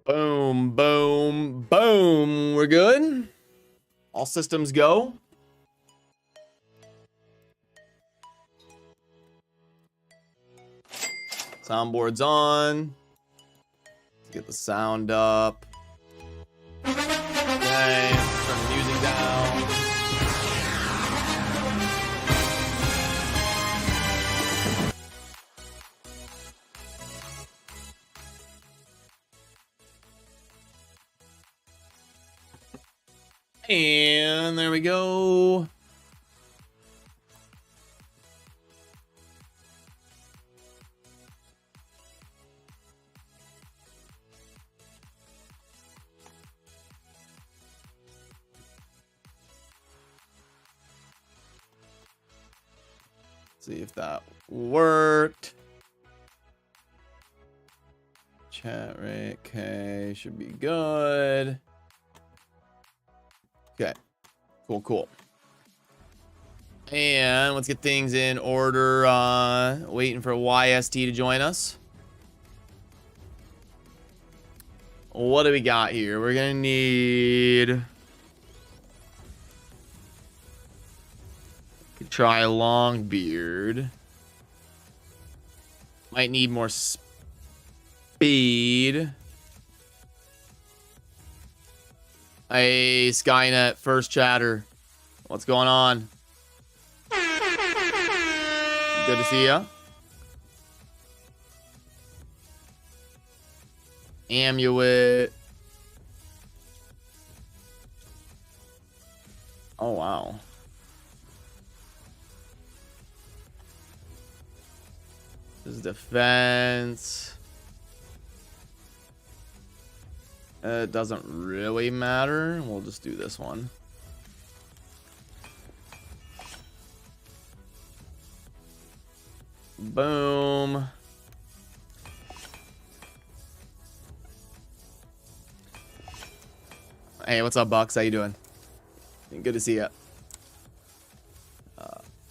Boom, boom, boom. We're good. All systems go. Soundboard's on. Let's get the sound up. Okay, turn the music down. And there we go. See if that worked. Chat rate, okay, should be good. Okay, cool. And let's get things in order. Waiting for YST to join us. What do we got here? We're gonna need... Could try Longbeard. Might need more speed. Hey, Skynet, first chatter. What's going on? Good to see ya. Amulet. Oh, wow. This is defense. It doesn't really matter. We'll just do this one. Boom. Hey, what's up, Bucks? How you doing? Good to see ya.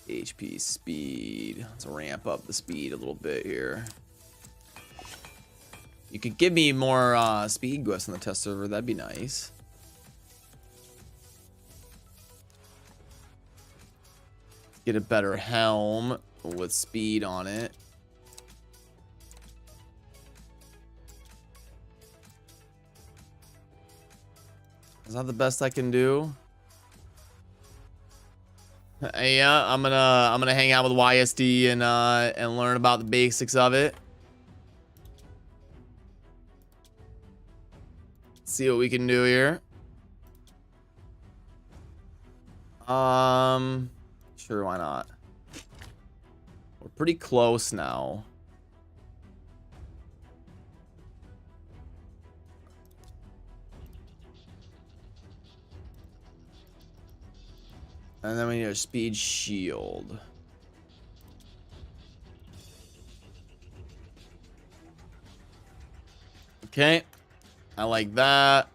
HP speed. Let's ramp up the speed a little bit here. You could give me more speed glyphs on the test server. That'd be nice. Get a better helm with speed on it. Is that the best I can do? Yeah, I'm gonna hang out with YSD and learn about the basics of it. See what we can do here. Sure, why not? We're pretty close now. And then we need a speed shield. Okay. I like that.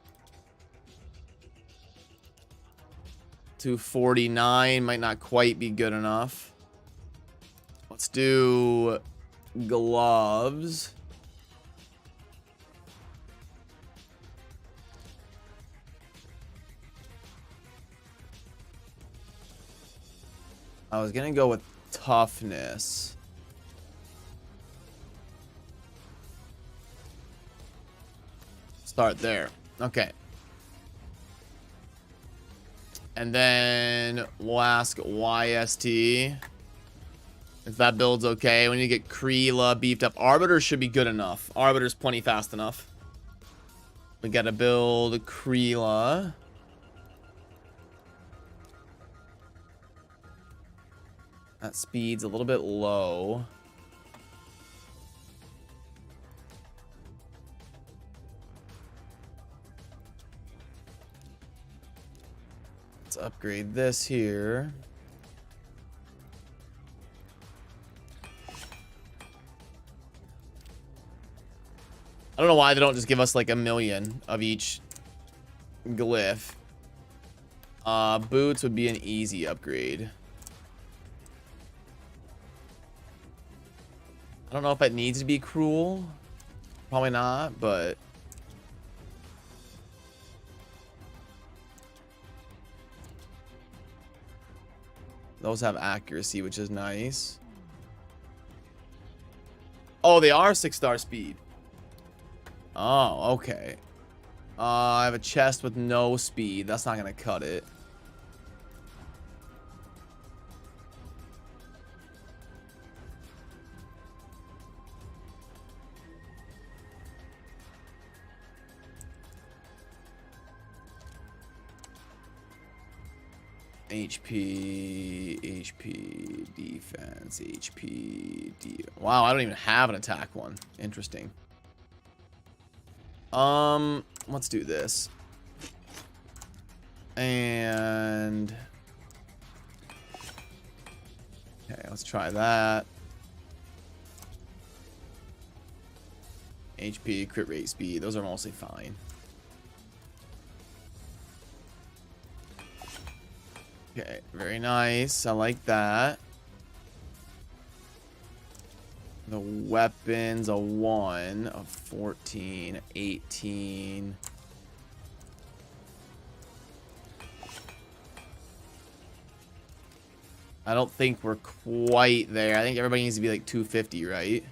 249 might not quite be good enough. Let's do gloves. I was gonna go with toughness. Start there. Okay. And then we'll ask YST if that build's okay. We need to get Kreela beefed up. Arbiter should be good enough. Arbiter's plenty fast enough. We gotta build Kreela. That speed's a little bit low. Let's upgrade this here. I don't know why they don't just give us like 1,000,000 of each glyph. Boots would be an easy upgrade. I don't know if that needs to be cruel. Probably not, but Those have accuracy, which is nice. Oh, they are 6-star speed. Oh, okay. I have a chest with no speed. That's not gonna cut it. HP, defense, Wow, I don't even have an attack one. Interesting. Let's do this. And okay, let's try that. HP, crit rate, speed, those are mostly fine. Okay, very nice. I like that. The weapons, a 1, a 14, 18. I don't think we're quite there. I think everybody needs to be like 250, right?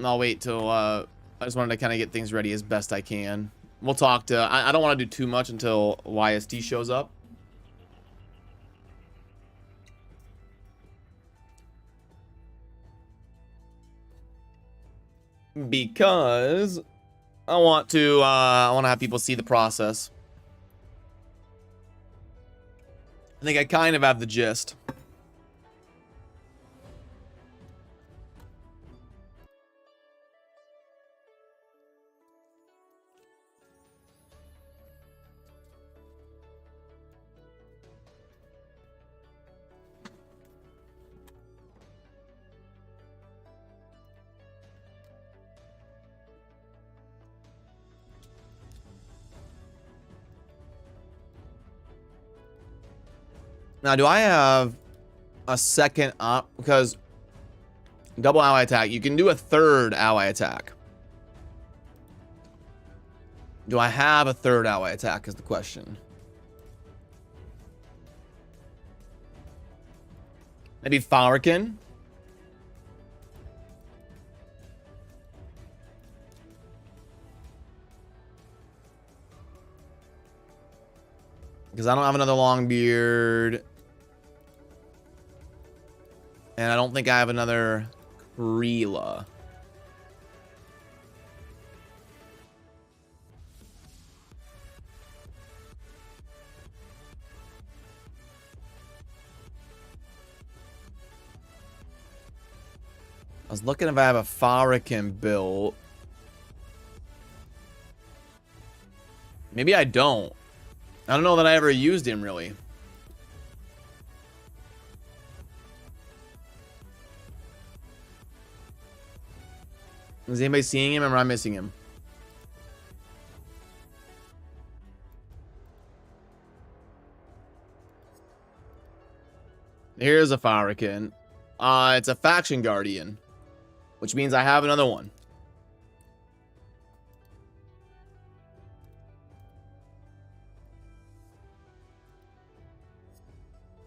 I'll wait till, I just wanted to kind of get things ready as best I can. We'll talk to... I don't want to do too much until YST shows up. Because I want to have people see the process. I think I kind of have the gist. Now, do I have a second op? Because double ally attack, you can do a third ally attack. Do I have a third ally attack is the question. Maybe Falcon. Because I don't have another long beard. And I don't think I have another Krila. I was looking if I have a Falcon built. Maybe I don't. I don't know that I ever used him, really. Is anybody seeing him, or am I missing him? Here's a Falcon. It's a Faction Guardian, which means I have another one.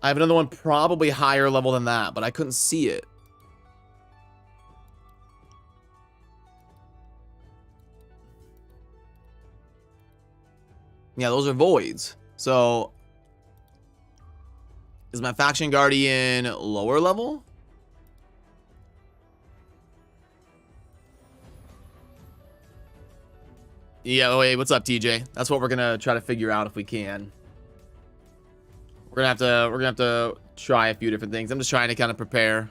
I have another one probably higher level than that, but I couldn't see it. Yeah, those are voids. So, is my Faction Guardian lower level? Yeah, wait, what's up, TJ? That's what we're gonna try to figure out if we can. We're gonna have to try a few different things. I'm just trying to kind of prepare.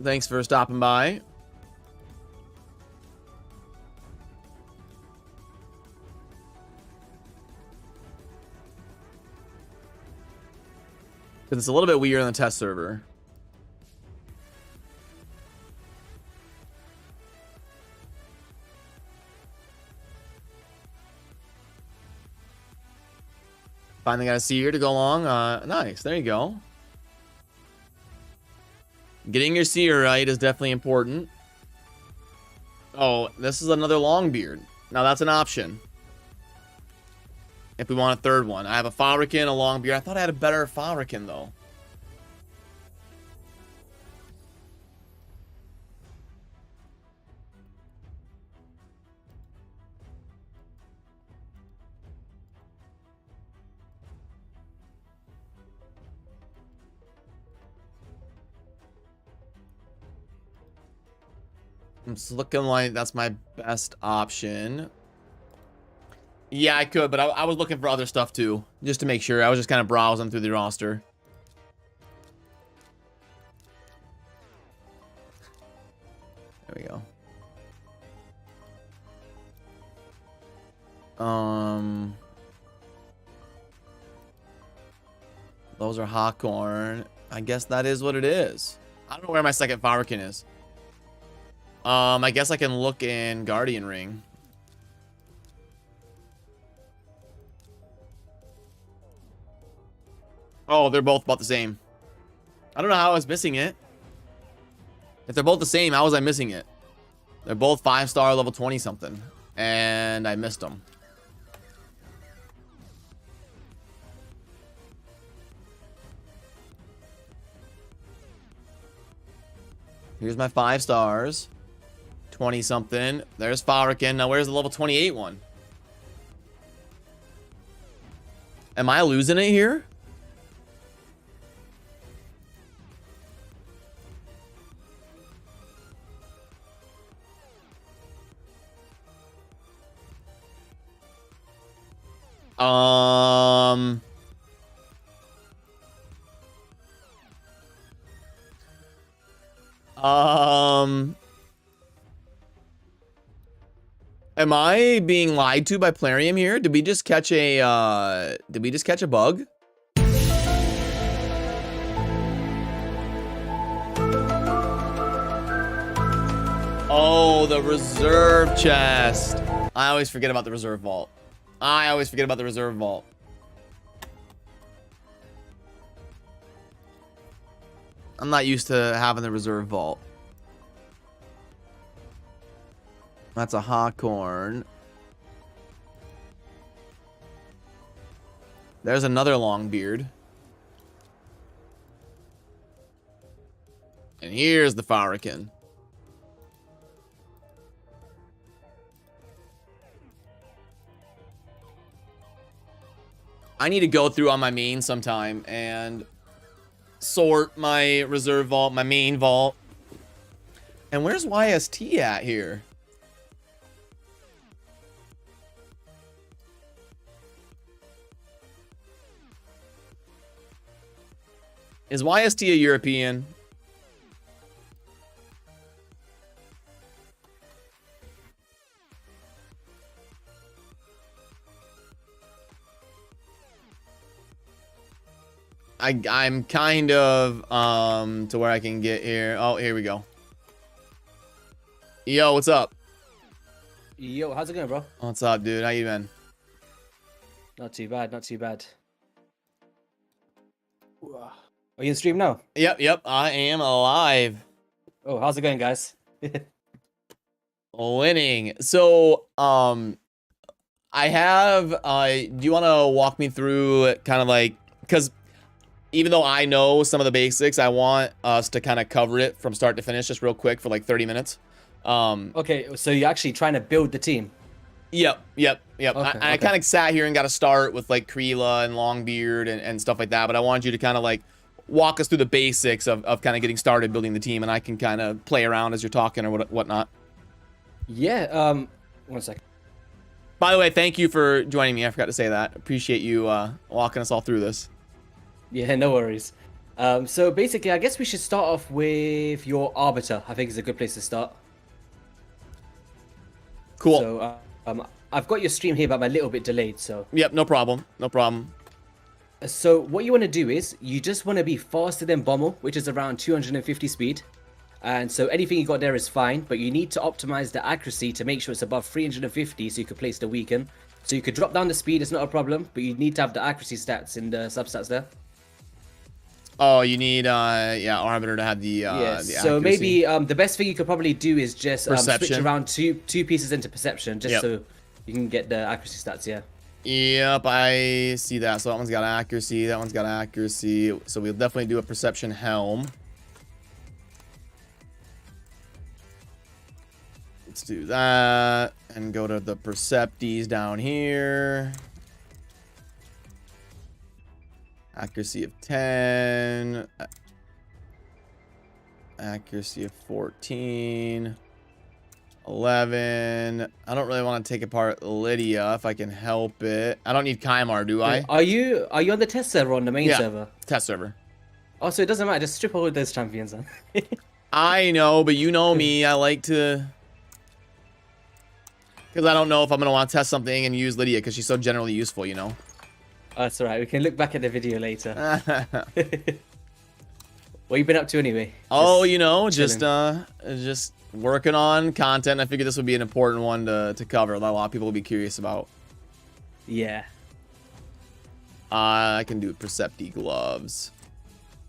Thanks for stopping by. Because it's a little bit weird on the test server. Finally got a seer to go along. Nice. There you go. Getting your seer right is definitely important. Oh, this is another long beard. Now that's an option. if we want a third one. I have a Falrican, a long beard. I thought I had a better Falrican though. It's looking like that's my best option. Yeah, I could, but I was looking for other stuff too, just to make sure. I was just kind of browsing through the roster. There we go. Those are Hawkhorn. I guess that is what it is. I don't know where my second Falrican is. I guess I can look in Guardian Ring. Oh, they're both about the same. I don't know how I was missing it. If they're both the same, how was I missing it? They're both 5-star level 20 something. And I missed them. Here's my 5 stars. 20 something. There's Falrican. Now where's the level 28 one? Am I losing it here? Am I being lied to by Plarium here? Did we just catch a bug? Oh, the reserve chest. I always forget about the reserve vault. I'm not used to having the reserve vault. That's a Hawkhorn. There's another long beard. And here's the Falrican. I need to go through on my main sometime and sort my reserve vault, my main vault. And where's YST at here? Is YST a European? I'm kind of to where I can get here. Oh, here we go. Yo, what's up? Yo, how's it going, bro? What's up, dude? How you been? Not too bad, not too bad. Are you in stream now? Yep, I am alive. Oh, how's it going, guys? Winning. So, I have, do you want to walk me through kind of like, because even though I know some of the basics, I want us to kind of cover it from start to finish just real quick for like 30 minutes. Okay, so you're actually trying to build the team? Yep. Okay, I kind of sat here and got to start with like Kreela and Longbeard and stuff like that, but I wanted you to kind of like walk us through the basics of kind of getting started building the team, and I can kind of play around as you're talking or whatnot. Yeah, 1 second. By the way, thank you for joining me. I forgot to say that. Appreciate you walking us all through this. Yeah, no worries. So basically, I guess we should start off with your Arbiter. I think is a good place to start. Cool. So, I've got your stream here, but I'm a little bit delayed, so... Yep, no problem. So what you want to do is, you just want to be faster than Bommal, which is around 250 speed. And so anything you got there is fine, but you need to optimize the accuracy to make sure it's above 350 so you can place the weaken. So you could drop down the speed, it's not a problem, but you need to have the accuracy stats in the substats there. Oh, you need, yeah, Arbiter to have the so maybe the best thing you could probably do is just switch around two pieces into Perception, just so you can get the accuracy stats, yeah. Yep, I see that. So that one's got accuracy. That one's got accuracy. So we'll definitely do a perception helm. Let's do that and go to the Percepties down here. Accuracy of 10. Accuracy of 14. 11. I don't really want to take apart Lydia if I can help it. I don't need Kymar, do I? Are you on the test server or on the main server? Test server. Oh, so it doesn't matter. Just strip all of those champions then. I know, but you know me. I like to... Because I don't know if I'm going to want to test something and use Lydia because she's so generally useful, you know? Oh, that's alright. We can look back at the video later. What you been up to anyway? Oh, you know, just working on content. I figured this would be an important one to cover that a lot of people will be curious about. Yeah. I can do Percepti gloves.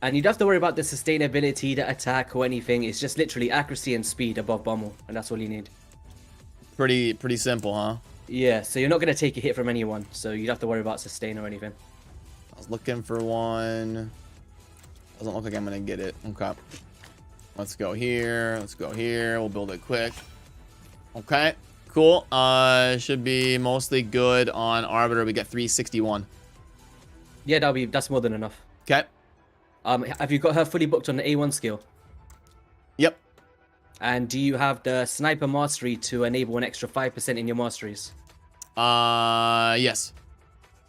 And you don't have to worry about the sustainability, the attack, or anything. It's just literally accuracy and speed above Bommal, and that's all you need. Pretty simple, huh? Yeah, so you're not going to take a hit from anyone, so you don't have to worry about sustain or anything. I was looking for one. Doesn't look like I'm going to get it. Okay. Let's go here. Let's go here. We'll build it quick. Okay. Cool. Should be mostly good on Arbiter. We get 361. Yeah, that's more than enough. Okay. Have you got her fully booked on the A1 skill? Yep. And do you have the sniper mastery to enable an extra 5% in your masteries? Yes.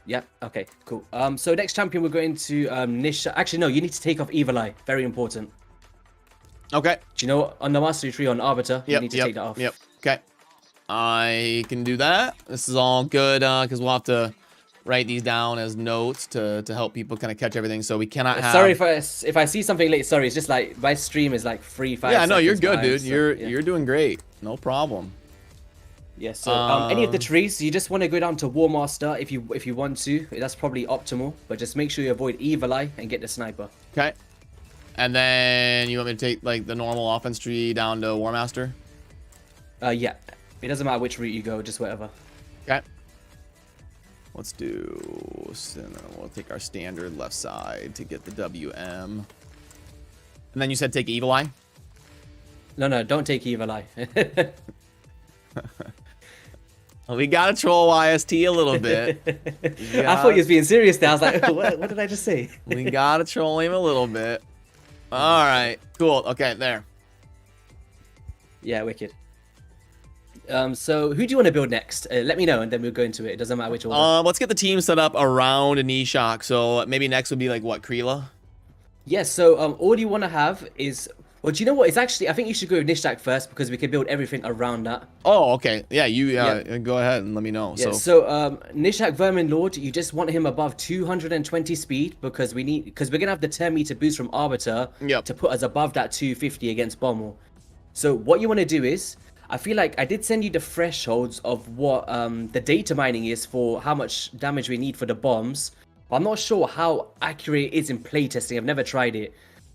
Yep. Okay, cool. So next champion we're going to Nishack. Actually, no, you need to take off Evil Eye. Very important. Okay. Do you know on the mastery tree on Arbiter, you need to take that off. Yep. Okay. I can do that. This is all good because we'll have to write these down as notes to help people kind of catch everything. So we cannot have... Sorry if I see something late. Sorry, it's just like my stream is like 3-5 Yeah, no, you're good, behind, dude. so, You're doing great. No problem. Yeah, so any of the trees, you just want to go down to War Master if you want to. That's probably optimal, but just make sure you avoid Evil Eye and get the sniper. Okay. And then you want me to take like the normal offense tree down to War Master? Yeah. It doesn't matter which route you go, just whatever. Okay. Let's do... We'll take our standard left side to get the WM. And then you said take Evil Eye? No, don't take Evil Eye. We gotta troll YST a little bit. I thought you was being serious there. I was like, what did I just say? We gotta troll him a little bit. Alright, cool. Okay, there. Yeah, wicked. So who do you want to build next? Let me know and then we'll go into it. It doesn't matter which order. Let's get the team set up around Nishack. So maybe next would be like what, Kreela? Yes, so all you want to have is... Well, do you know what? It's actually... I think you should go with Nishack first because we can build everything around that. Oh, okay. Yeah, go ahead and let me know. Yeah, so Nishack Vermin Lord, you just want him above 220 speed because we're gonna have the 10 meter boost from Arbiter to put us above that 250 against Bommal. So what you want to do is, I feel like I did send you the thresholds of what the data mining is for how much damage we need for the bombs. But I'm not sure how accurate it is in playtesting. I've never tried it.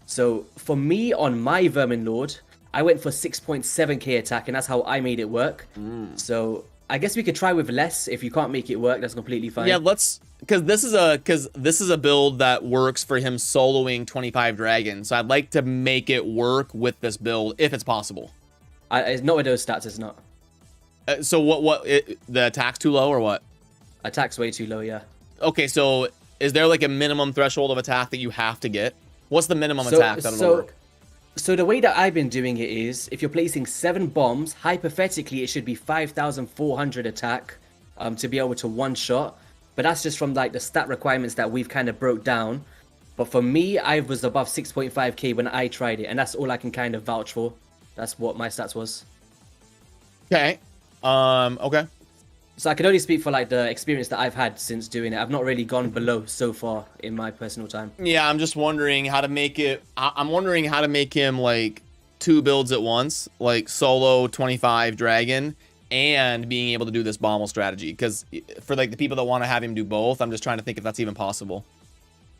So for me on my Vermin Lord, I went for 6.7k attack and that's how I made it work. So I guess we could try with less. If you can't make it work, that's completely fine. Yeah, because this is a build that works for him soloing 25 dragons. So I'd like to make it work with this build if it's possible. It's not with those stats, it's not. So the attack's too low or what? Attack's way too low, yeah. Okay, so is there like a minimum threshold of attack that you have to get? What's the minimum attack that'll work? So the way that I've been doing it is, if you're placing 7 bombs, hypothetically it should be 5,400 attack to be able to one-shot. But that's just from like the stat requirements that we've kind of broke down. But for me, I was above 6.5k when I tried it, and that's all I can kind of vouch for. That's what my stats was. Okay. Okay. So I can only speak for like the experience that I've had since doing it. I've not really gone below so far in my personal time. Yeah, I'm just wondering how to make it. I'm wondering how to make him like 2 builds at once, like solo 25 dragon and being able to do this Bommal strategy. Because for like the people that want to have him do both, I'm just trying to think if that's even possible.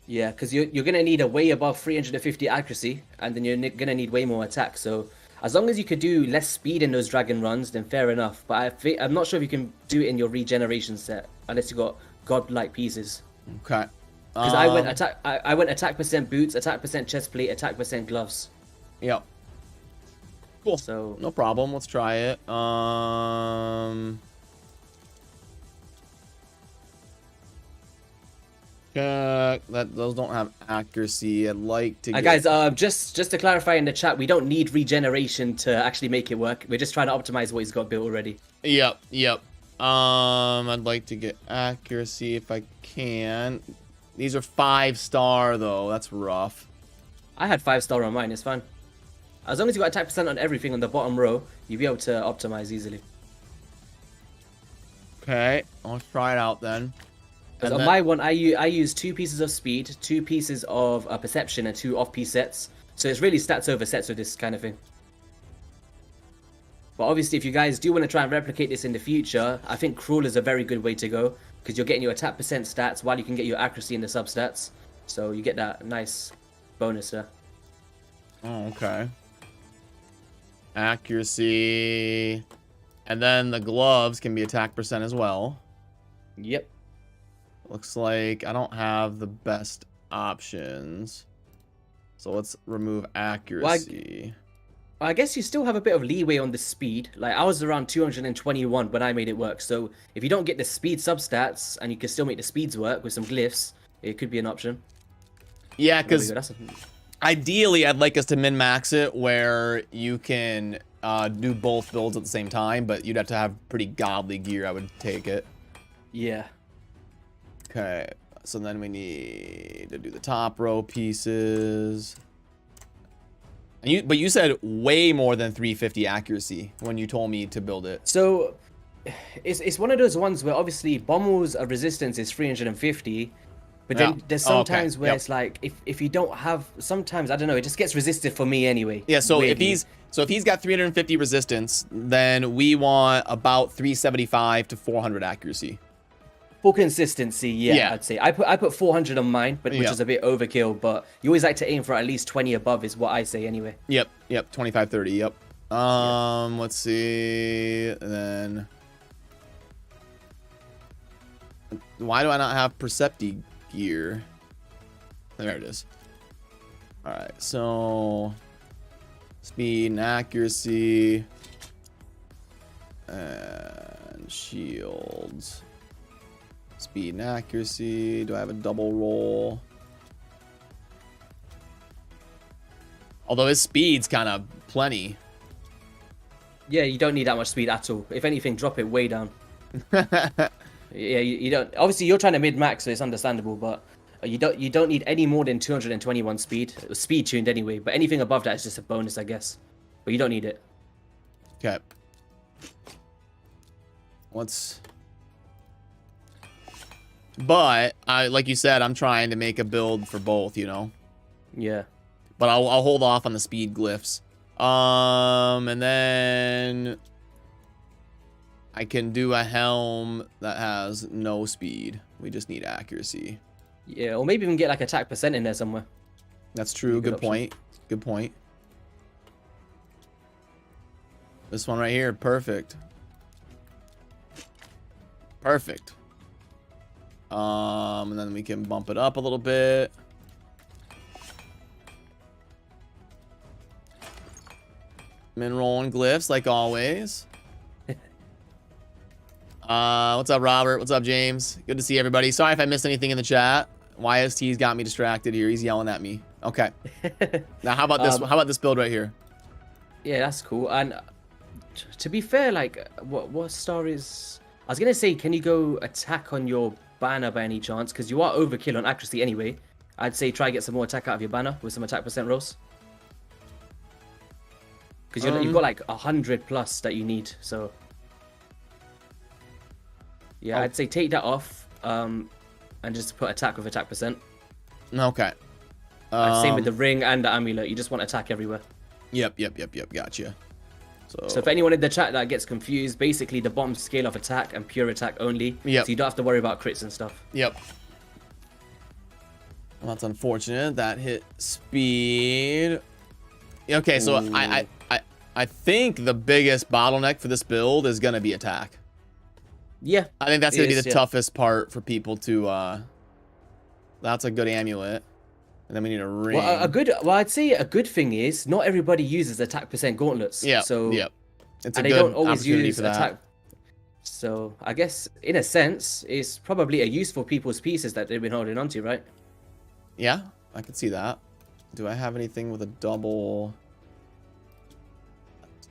Yeah, because you're gonna need a way above 350 accuracy, and then you're gonna need way more attack. So as long as you could do less speed in those dragon runs, then fair enough. But I'm not sure if you can do it in your regeneration set unless you got godlike pieces. Okay. Because I went attack percent boots, attack percent chest plate, attack percent gloves. Yep. Cool. So no problem. Let's try it. Those don't have accuracy. I'd like to get... guys, just to clarify in the chat, we don't need regeneration to actually make it work. We're just trying to optimize what he's got built already. Yep. I'd like to get accuracy if I can. These are 5-star though. That's rough. I had 5-star on mine. It's fine. As long as you got attack percent on everything on the bottom row, you'll be able to optimize easily. Okay, I'll try it out then. Because on my one, I use 2 pieces of speed, 2 pieces of perception, and 2 off-piece sets. So it's really stats over sets with this kind of thing. But obviously, if you guys do want to try and replicate this in the future, I think Crawl is a very good way to go. Because you're getting your attack percent stats while you can get your accuracy in the substats. So you get that nice bonus there. Oh, okay. Accuracy. And then the gloves can be attack percent as well. Yep. Looks like I don't have the best options. So let's remove accuracy. Well, I guess you still have a bit of leeway on the speed. Like, I was around 221 when I made it work. So if you don't get the speed substats and you can still make the speeds work with some glyphs, it could be an option. Yeah, because ideally I'd like us to min-max it where you can do both builds at the same time, but you'd have to have pretty godly gear, I would take it. Yeah. Okay, so then we need to do the top row pieces. And but you said way more than 350 accuracy when you told me to build it. So it's one of those ones where obviously Bommal's resistance is 350, but then there's sometimes where it's like if you don't have, sometimes I don't know, it just gets resisted for me anyway. Yeah, so weirdly. if he's got 350 resistance, then we want about 375 to 400 accuracy. For consistency, yeah, I'd say. I put 400 on mine, but which is a bit overkill, but you always like to aim for at least 20 above is what I say anyway. Yep, 25, 30, yep. Let's see, and then... Why do I not have Percepti gear? There it is. Alright, so... Speed and accuracy... And shields... Speed and accuracy. Do I have a double roll? Although his speed's kind of plenty. Yeah, you don't need that much speed at all. If anything, drop it way down. Yeah, you don't. Obviously, you're trying to mid-max, so it's understandable. But you don't need any more than 221 speed. It was speed tuned anyway. But anything above that is just a bonus, I guess. But you don't need it. Okay. Let's. But like you said, I'm trying to make a build for both, you know. Yeah. But I'll hold off on the speed glyphs. And then I can do a helm that has no speed. We just need accuracy. Yeah, or maybe even get like attack percent in there somewhere. That's true. Good point. Good point. This one right here, perfect. Perfect. And then we can bump it up a little bit. Min rolling glyphs like always. What's up, Robert? What's up, James? Good to see everybody. Sorry if I missed anything in the chat. YST's got me distracted here. He's yelling at me. Okay. Now how about this? How about this build right here? Yeah, that's cool. And to be fair, like what star is? I was gonna say, can you go attack on your banner by any chance? Because you are overkill on accuracy anyway. I'd say try get some more attack out of your banner with some attack percent rolls. Because you've got like 100 plus that you need. So yeah, I'd say take that off and just put attack with attack percent. Okay. Same with the ring and the amulet. You just want attack everywhere. Yep. Gotcha. So for anyone in the chat that gets confused, basically the bottom scale of attack and pure attack only. Yep. So you don't have to worry about crits and stuff. Yep. Well, that's unfortunate. That hit speed. Okay, so I think the biggest bottleneck for this build is gonna be attack. Yeah, I think that's gonna be it is, the yeah. toughest part for people to. That's a good amulet, and then we need a ring. Well, I'd say a good thing is not everybody uses attack percent gauntlets. Yeah, So, yeah. It's a and they don't good always opportunity use for that. attack. So I guess in a sense, it's probably a use for people's pieces that they've been holding onto, right? Yeah, I can see that. Do I have anything with a double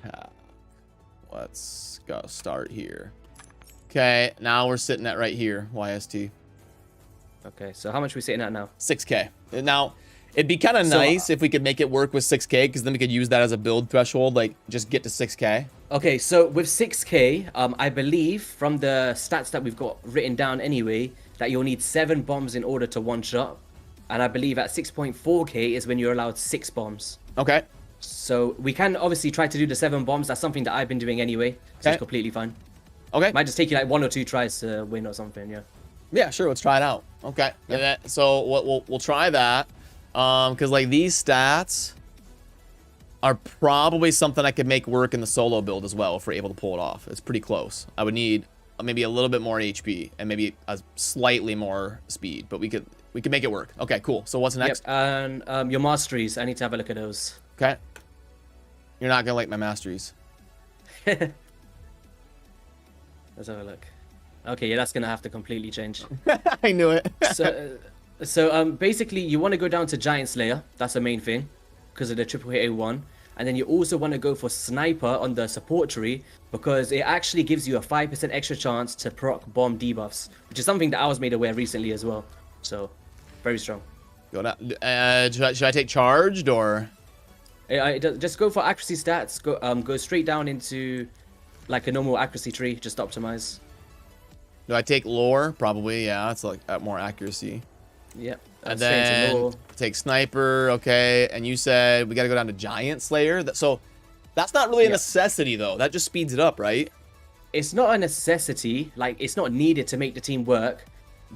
attack? Let's go start here. Okay, now we're sitting at right here, YST. Okay, so how much are we sitting at now? 6K. Now, it'd be kind of nice if we could make it work with 6K, because then we could use that as a build threshold, like just get to 6K. Okay, so with 6K, I believe from the stats that we've got written down anyway, that you'll need 7 bombs in order to one shot. And I believe at 6.4K is when you're allowed 6 bombs. Okay. So we can obviously try to do the 7 bombs. That's something that I've been doing anyway. So Okay. it's completely fine. Okay. Might just take you like 1 or 2 tries to win or something, yeah. Yeah, sure. Let's try it out. Okay. Yeah. So we'll try that. Because like these stats are probably something I could make work in the solo build as well if we're able to pull it off. It's pretty close. I would need maybe a little bit more HP and maybe a slightly more speed, but we could make it work. Okay, cool. So what's next? Yep, and your masteries, I need to have a look at those. Okay. You're not gonna like my masteries. Let's have a look. Okay, yeah, that's gonna have to completely change. I knew it. So basically, you want to go down to Giant Slayer. That's the main thing, because of the triple hit A1. And then you also want to go for Sniper on the support tree, because it actually gives you a 5% extra chance to proc bomb debuffs, which is something that I was made aware recently as well. So, very strong. Go down. Should I take charged or? Just go for accuracy stats. Go straight down into like a normal accuracy tree. Just optimize. Do I take lore? Probably, yeah. It's like more accuracy. Yep. And then take sniper, okay. And you said we got to go down to giant slayer. So that's not really a necessity though. That just speeds it up, right? It's not a necessity. Like it's not needed to make the team work.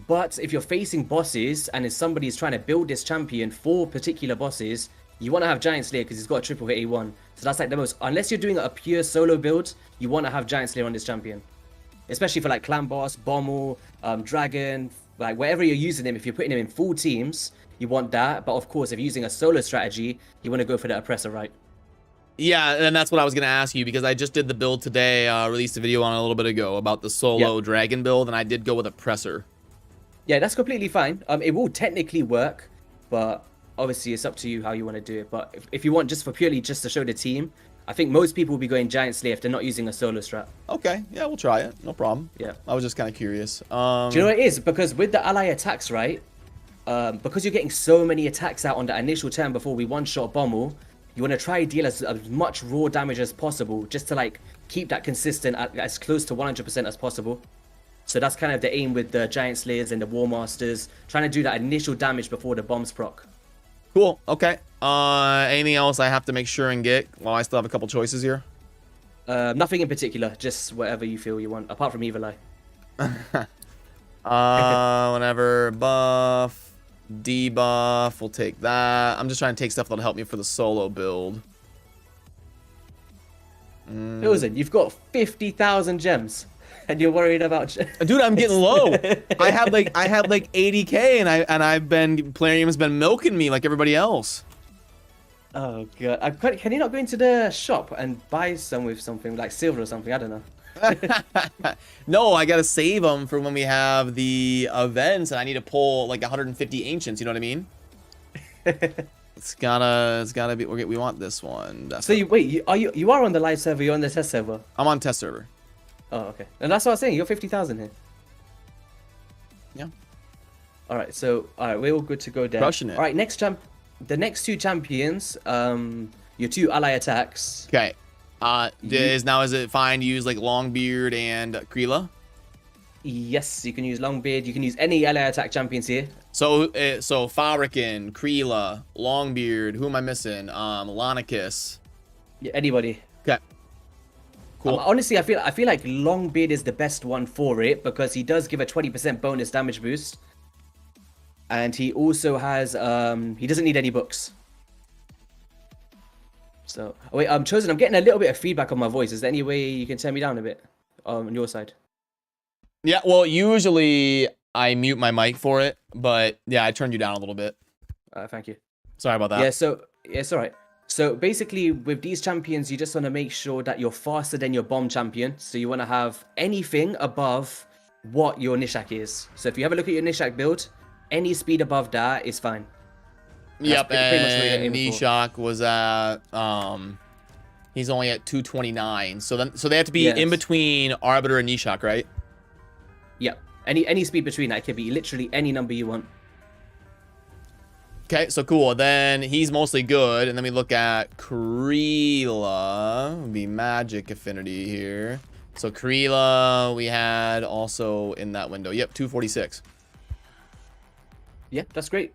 But if you're facing bosses and if somebody's trying to build this champion for particular bosses, you want to have Giant Slayer because he's got a triple hit A1. So that's like the most, unless you're doing a pure solo build, you want to have Giant Slayer on this champion. Especially for like Clan Boss, Bommal, Dragon, like wherever you're using him, if you're putting him in full teams, you want that. But of course, if you're using a solo strategy, you want to go for the Oppressor, right? Yeah, and that's what I was going to ask you because I just did the build today, released a video on it a little bit ago about the solo Dragon build, and I did go with Oppressor. Yeah, that's completely fine. It will technically work, but obviously it's up to you how you want to do it. But if you want just for purely just to show the team, I think most people will be going Giant Slayer if they're not using a solo strat. Okay, yeah, we'll try it. No problem. Yeah. I was just kind of curious. Do you know what it is? Because with the ally attacks, right? Because you're getting so many attacks out on the initial turn before we one-shot Bommal, you want to try deal as much raw damage as possible just to like keep that consistent at as close to 100% as possible. So that's kind of the aim with the Giant Slayers and the War Masters, trying to do that initial damage before the bombs proc. Cool. Okay. Anything else I have to make sure and get while I still have a couple choices here? Nothing in particular, just whatever you feel you want, apart from Evil Eye. Whenever buff, debuff, we'll take that. I'm just trying to take stuff that'll help me for the solo build. Listen, you've got 50,000 gems. And you're worried about dude, I'm getting low. I had like 80k and I've been Plarium's been milking me like everybody else. Oh god. Can you not go into the shop and buy some with something like silver or something? I don't know. No, I gotta save them for when we have the events and I need to pull like 150 ancients, you know what I mean? It's gotta be, we want this one. So you are on the live server, you're on the test server? I'm on test server. Oh, okay. And that's what I was saying, you're 50,000 here. Yeah. Alright, so we're all good to go there. Crushing it. Alright, the next 2 champions, your 2 ally attacks. Okay. Is it fine to use like Longbeard and Kreela? Yes, you can use Longbeard, you can use any ally attack champions here. So Farrakhan, Kreela, Longbeard, who am I missing? Lanicus. Yeah, anybody. Okay. Cool. Honestly, I feel like Longbeard is the best one for it because he does give a 20% bonus damage boost. And he also has, he doesn't need any books. So, wait, Chosen, I'm getting a little bit of feedback on my voice. Is there any way you can turn me down a bit on your side? Yeah, well, usually I mute my mic for it, but yeah, I turned you down a little bit. Thank you. Sorry about that. Yeah, so it's all right. So basically, with these champions, you just want to make sure that you're faster than your bomb champion. So you want to have anything above what your Nishack is. So if you have a look at your Nishack build, any speed above that is fine. Yep, pretty much what you're and aiming for. Nishack was at he's only at 229. So they have to be in between Arbiter and Nishack, right? Yep. Any speed between that, it could be literally any number you want. Okay, so cool. Then he's mostly good, and then we look at Kreela. Would be magic affinity here. So Kreela we had also in that window. Yep, 246. Yeah, that's great.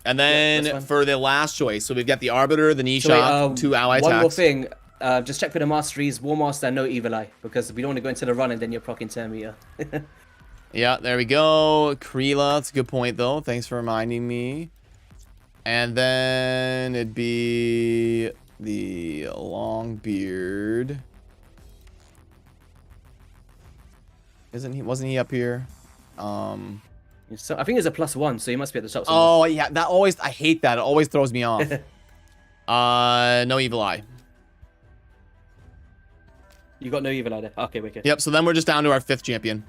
And then for the last choice, so we've got the Arbiter, the Nishack, two ally attacks. One more thing, just check for the masteries, War Master, and no Evil Eye, because we don't want to go into the run and then you're proccing 10 meter. Yeah, there we go. Kreela, that's a good point, though. Thanks for reminding me. And then it'd be the Longbeard. Wasn't he up here? So I think there's a +1, so you must be at the top somewhere. Oh, yeah, I hate that. It always throws me off. No Evil Eye. You got no Evil Eye there. Okay, wicked. Yep, so then we're just down to our 5th champion.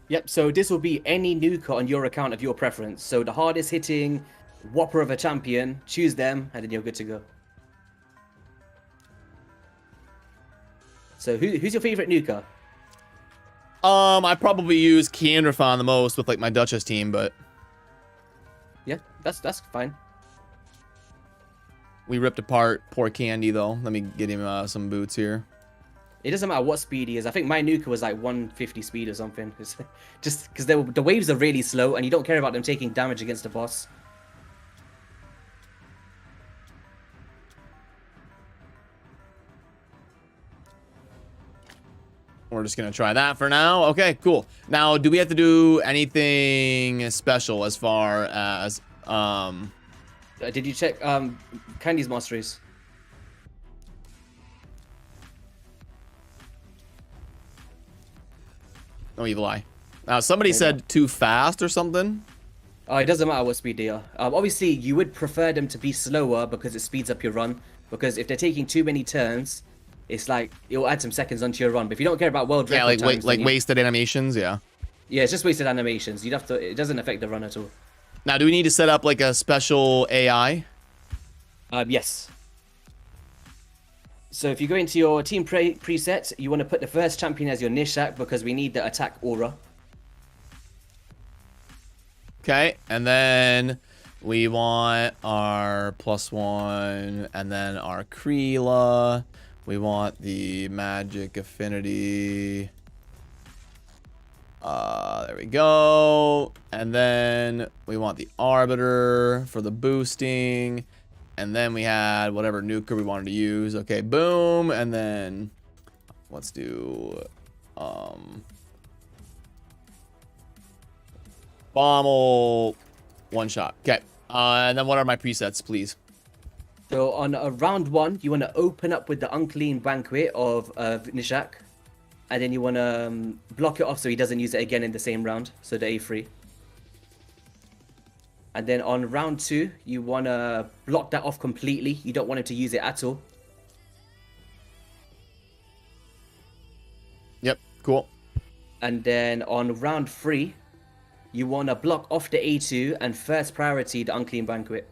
Yep, so this will be any nuker on your account of your preference. So the hardest hitting whopper of a champion, choose them, and then you're good to go. So who's your favorite nuker? I probably use Kiandrafon the most with like my Duchess team, but yeah, that's fine. We ripped apart poor Candy though. Let me get him some boots here. It doesn't matter what speed he is. I think my nuker was like 150 speed or something. Just because the waves are really slow and you don't care about them taking damage against the boss. We're just gonna try that for now. Okay, cool. Now, do we have to do anything special as far as Did you check Candy's masteries? No Evil Eye. Now, somebody said too fast or something. Oh, it doesn't matter what speed they are. Obviously, you would prefer them to be slower because it speeds up your run. Because if they're taking too many turns, it's like it'll add some seconds onto your run. But if you don't care about world record times, like wasted animations, yeah. Yeah, it's just wasted animations. You'd have to. It doesn't affect the run at all. Now, do we need to set up like a special AI? Yes. So if you go into your team preset, you want to put the first champion as your Nishack because we need the attack aura. Okay, and then we want our +1, and then our Kreela. We want the magic affinity. There we go. And then we want the Arbiter for the boosting. And then we had whatever nuker we wanted to use. Okay, boom. And then let's do Bommal one shot. Okay. And then what are my presets, please? So on round 1, you want to open up with the Unclean Banquet of Nishack. And then you want to block it off so he doesn't use it again in the same round. So the A3. And then on round 2, you want to block that off completely. You don't want him to use it at all. Yep, cool. And then on round 3, you want to block off the A2 and first priority the Unclean Banquet.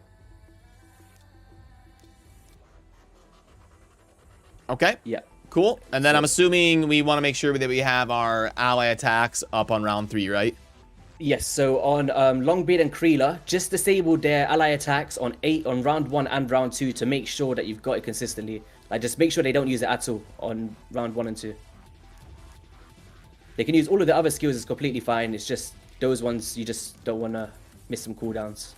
Okay. Yeah. Cool. And then I'm assuming we want to make sure that we have our ally attacks up on round 3, right? Yes, so on Longbeard and Kreela, just disable their ally attacks on round 1 and round 2 to make sure that you've got it consistently. Like, just make sure they don't use it at all on round 1 and 2. They can use all of the other skills, it's completely fine. It's just those ones you just don't want to miss some cooldowns.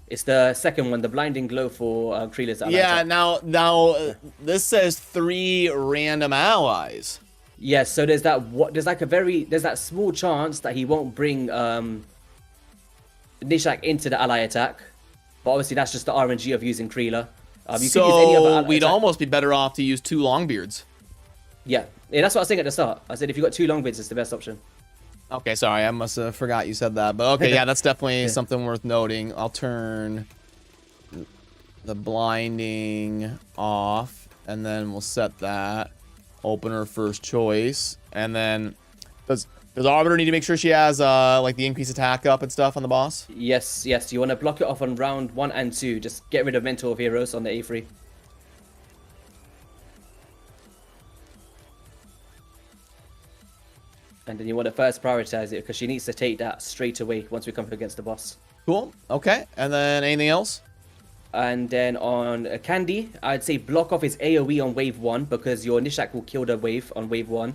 It's the second one, the blinding glow for Kreela's ally attack. now this says 3 random allies. Yes, so there's that small chance that he won't bring Nishack into the ally attack. But obviously that's just the RNG of using Kreela. You can use any other we'd almost be better off to use 2 Longbeards. Yeah, that's what I was saying at the start. I said if you got 2 Longbeards, it's the best option. Okay, sorry, I must have forgot you said that. But okay, yeah, that's definitely something worth noting. I'll turn the blinding off, and then we'll set that. Opener first choice, and then does Arbiter need to make sure she has like the increased attack up and stuff on the boss? Yes. You want to block it off on round 1 and 2. Just get rid of Mentor of Heroes on the A3. And then you want to first prioritize it because she needs to take that straight away once we come up against the boss. Cool. Okay. And then anything else? And then on Candy, I'd say block off his AoE on wave 1 because your Nishack will kill the wave on wave 1.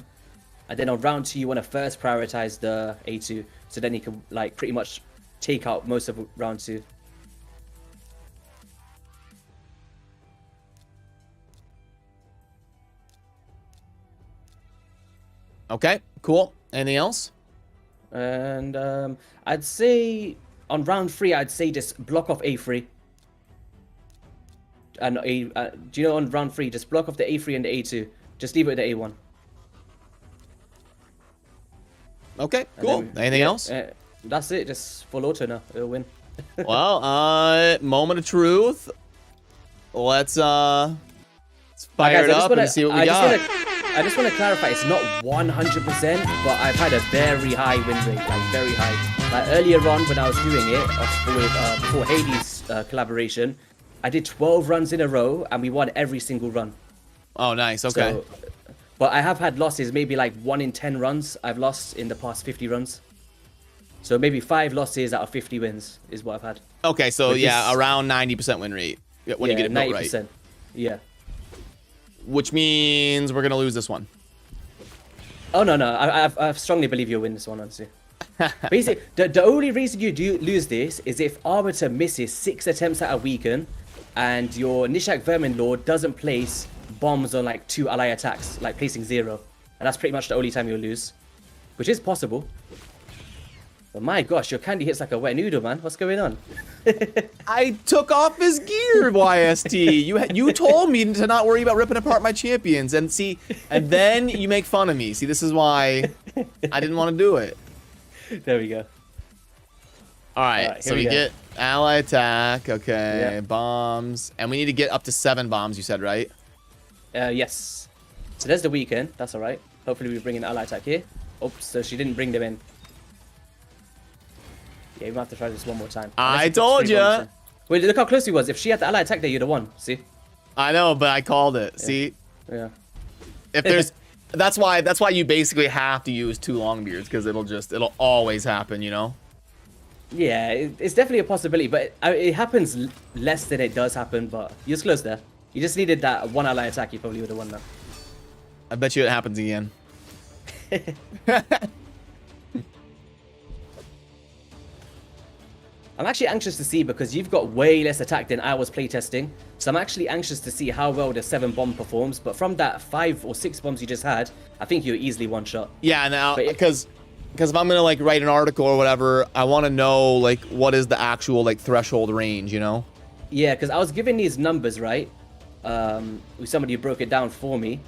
And then on round 2, you want to first prioritize the A2. So then he can like pretty much take out most of round 2. Okay. Cool. Anything else? And I'd say on round 3, I'd say just block off A3. And do you know on round 3, just block off the A3 and the A2. Just leave it at the A1. Okay, cool. Anything else? That's it. Just full auto now. It'll win. Well, moment of truth. Let's fire guys, it up and see what we got. I just want to clarify, it's not 100%, but I've had a very high win rate, like very high. Like earlier on when I was doing it, before Hades collaboration, I did 12 runs in a row and we won every single run. Oh, nice. Okay. So, but I have had losses, maybe like 1 in 10 runs I've lost in the past 50 runs. So maybe 5 losses out of 50 wins is what I've had. Okay, so yeah, around 90% win rate when you get it built 90%. right. Yeah. Which means we're gonna lose this one. Oh no, I strongly believe you'll win this one, honestly. Basically, the only reason you do lose this is if Arbiter misses 6 attempts at a weaken, and your Nishack Vermin Lord doesn't place bombs on like 2 ally attacks, like placing 0, and that's pretty much the only time you'll lose, which is possible. But my gosh, your Candy hits like a wet noodle, man. What's going on? I took off his gear, YST. You told me to not worry about ripping apart my champions, and then you make fun of me. See, this is why I didn't want to do it. There we go. All right, so we get ally attack. Okay, bombs, and we need to get up to 7 bombs. You said, right? Yes. So there's the weekend. That's all right. Hopefully we bring in ally attack here. Oops, so she didn't bring them in. Yeah, we might have to try this one more time. I told you. Wait, look how close he was. If she had the ally attack there, you'd have won. See? I know, but I called it. Yeah. See? Yeah. If there's, that's why you basically have to use 2 Longbeards, because it'll always happen, you know? Yeah, it's definitely a possibility, but it happens less than it does happen. But you're close there. You just needed that 1 ally attack. You probably would have won that. I bet you it happens again. I'm actually anxious to see because you've got way less attack than I was playtesting. So I'm actually anxious to see how well the 7 bomb performs. But from that 5 or 6 bombs you just had, I think you're easily one shot. Yeah, now because if I'm gonna like write an article or whatever, I want to know like what is the actual like threshold range, you know? Yeah, because I was given these numbers, right? Somebody broke it down for me.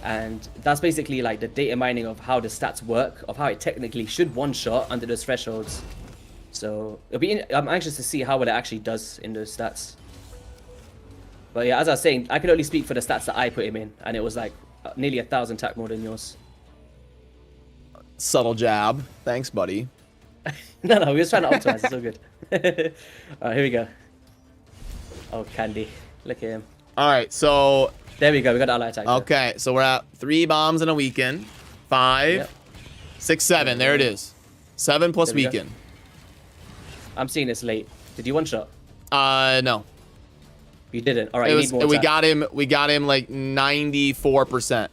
And that's basically like the data mining of how the stats work, of how it technically should one shot under those thresholds. So I'm anxious to see how well it actually does in those stats. But yeah, as I was saying, I can only speak for the stats that I put him in, and it was like nearly 1,000 attack more than yours. Subtle jab. Thanks, buddy. No, we was trying to optimize. It's all good. Alright, here we go. Oh, Candy. Look at him. Alright, so... There we go. We got the ally attack. Okay, so we're at 3 bombs in a weekend. 5, 6, 7. There it is. 7 plus weekend. I'm seeing this late. Did you one shot? No. You didn't. All right, you need more attack. We got him like 94%.